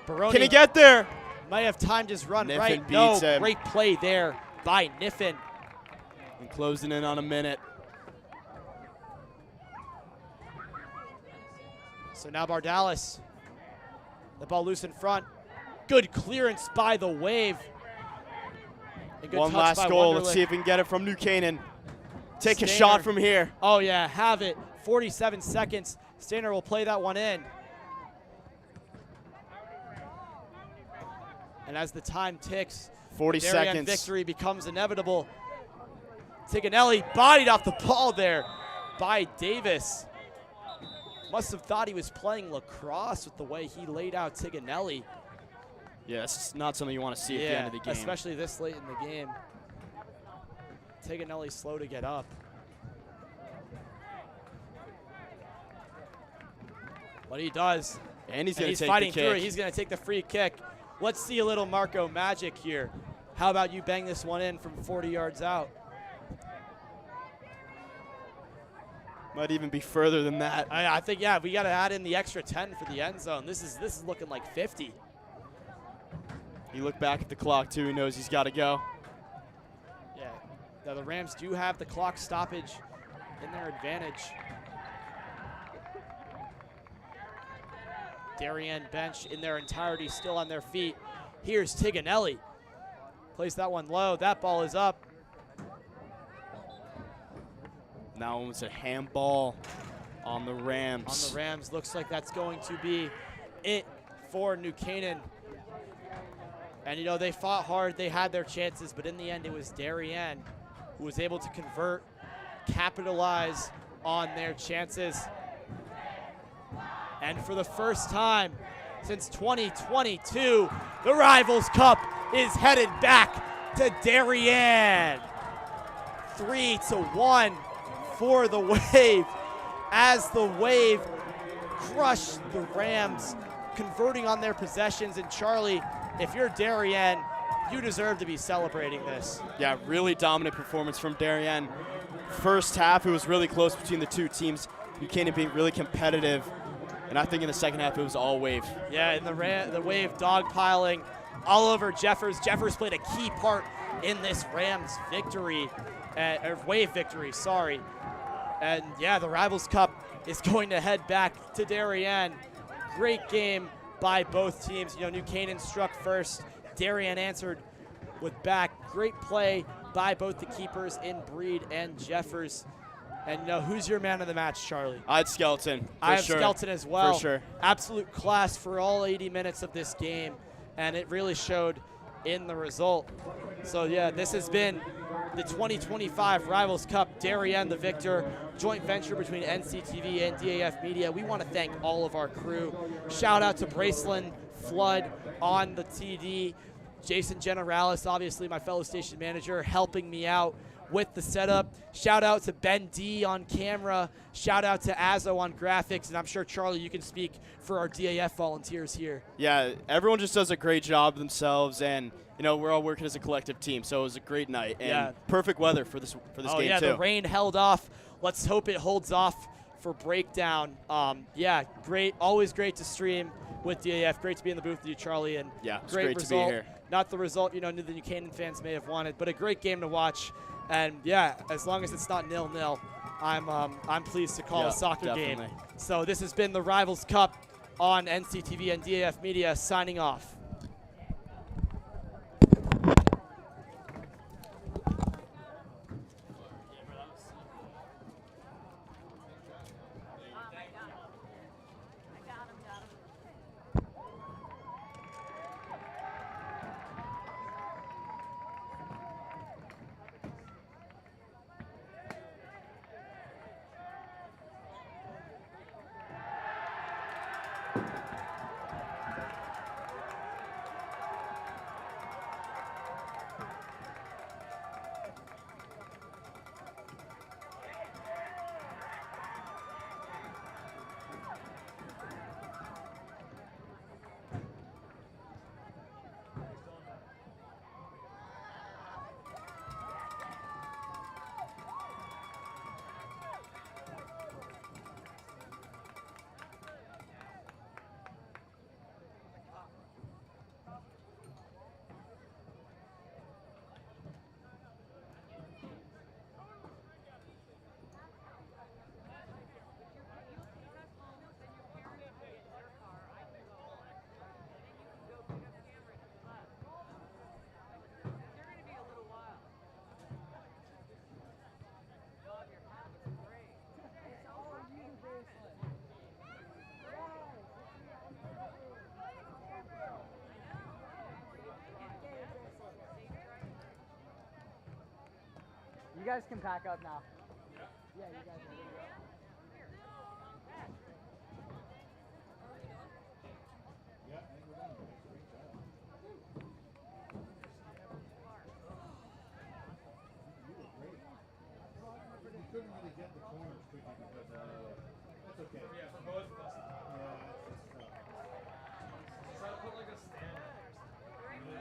Baroni Can he get there? might have timed his run Niffen right. beats him. Great play there by Niffen. And closing in on a minute. So now Bardalis. The ball loose in front. Good clearance by the Wave. And good One touch last by goal. Wunderlich. Let's see if we can get it from New Canaan. Take Stainer. a shot from here. Oh, yeah, have it. 47 seconds. Stainer will play that one in. And as the time ticks, 40 Darien seconds. victory becomes inevitable. Tiganelli bodied off the ball there by Davis. Must have thought he was playing lacrosse with the way he laid out Tiganelli. Yeah, it's not something you want to see at the end of the game. Especially this late in the game. Tiganelli slow to get up. But he does. And he's going to take fighting the kick. through it. He's going to take the free kick. Let's see a little Marco magic here. How about you bang this one in from 40 yards out? Might even be further than that. I think, yeah, we got to add in the extra 10 for the end zone. This is looking like 50. You look back at the clock, too. He knows he's got to go. Yeah. Now the Rams do have the clock stoppage in their advantage. Darien bench in their entirety still on their feet. Here's Tiganelli. Plays that one low. That ball is up. Now it's a handball on the Rams. On the Rams. Looks like that's going to be it for New Canaan. And, you know, they fought hard. They had their chances. But in the end, it was Darien who was able to convert, capitalize on their chances. And for the first time since 2022, the Rivals Cup is headed back to Darien. 3-1 for the Wave as the Wave crushed the Rams, converting on their possessions. And Charlie, if you're Darien, you deserve to be celebrating this. Yeah, really dominant performance from Darien. First half, it was really close between the two teams. New Canaan being really competitive. And I think in the second half, it was all Wave. Yeah, and the Wave dogpiling all over Jeffers. Jeffers played a key part in this Rams victory, or Wave victory, sorry. And yeah, the Rivals Cup is going to head back to Darien. Great game by both teams. You know, New Canaan struck first. Darien answered with back. Great play by both the keepers in Breed and Jeffers. And, you know, who's your man of the match, Charlie? I had Skelton. I have Skelton as well. For sure. Absolute class for all 80 minutes of this game, and it really showed in the result. So, yeah, this has been the 2025 Rivals Cup. Darien, the victor, joint venture between NCTV and DAF Media. We want to thank all of our crew. Shout out to Braceland Flood on the TD. Jason Generalis, obviously my fellow station manager, helping me out with the setup. Shout out to Ben D on camera. Shout out to Azo on graphics. And I'm sure, Charlie, you can speak for our DAF volunteers here. Yeah, everyone just does a great job themselves. And, you know, we're all working as a collective team. So it was a great night. And perfect weather for this game, yeah, too. The rain held off. Let's hope it holds off for breakdown. Yeah, great. Always great to stream with DAF. Great to be in the booth with you, Charlie. And yeah, it's great great result. to be here. Not the result, you know, the New Canaan fans may have wanted, but a great game to watch. And yeah, as long as it's not 0-0, I'm pleased to call a soccer game. So this has been the Rivals Cup on NCTV and DAF Media, signing off. guys can pack up now. Yeah, you guys are ready to go. Yeah, I think we're done. Great job. You were great. We couldn't really get the corners quickly because that's okay. Yeah, for both of us. Yeah, it's tough. Try to put like a stand in there or something.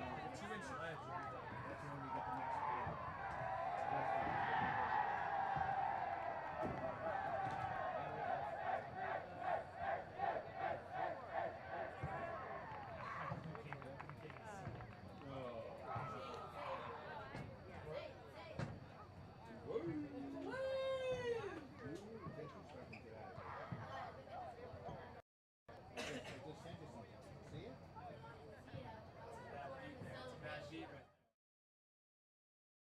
Like a 2-inch ledge would be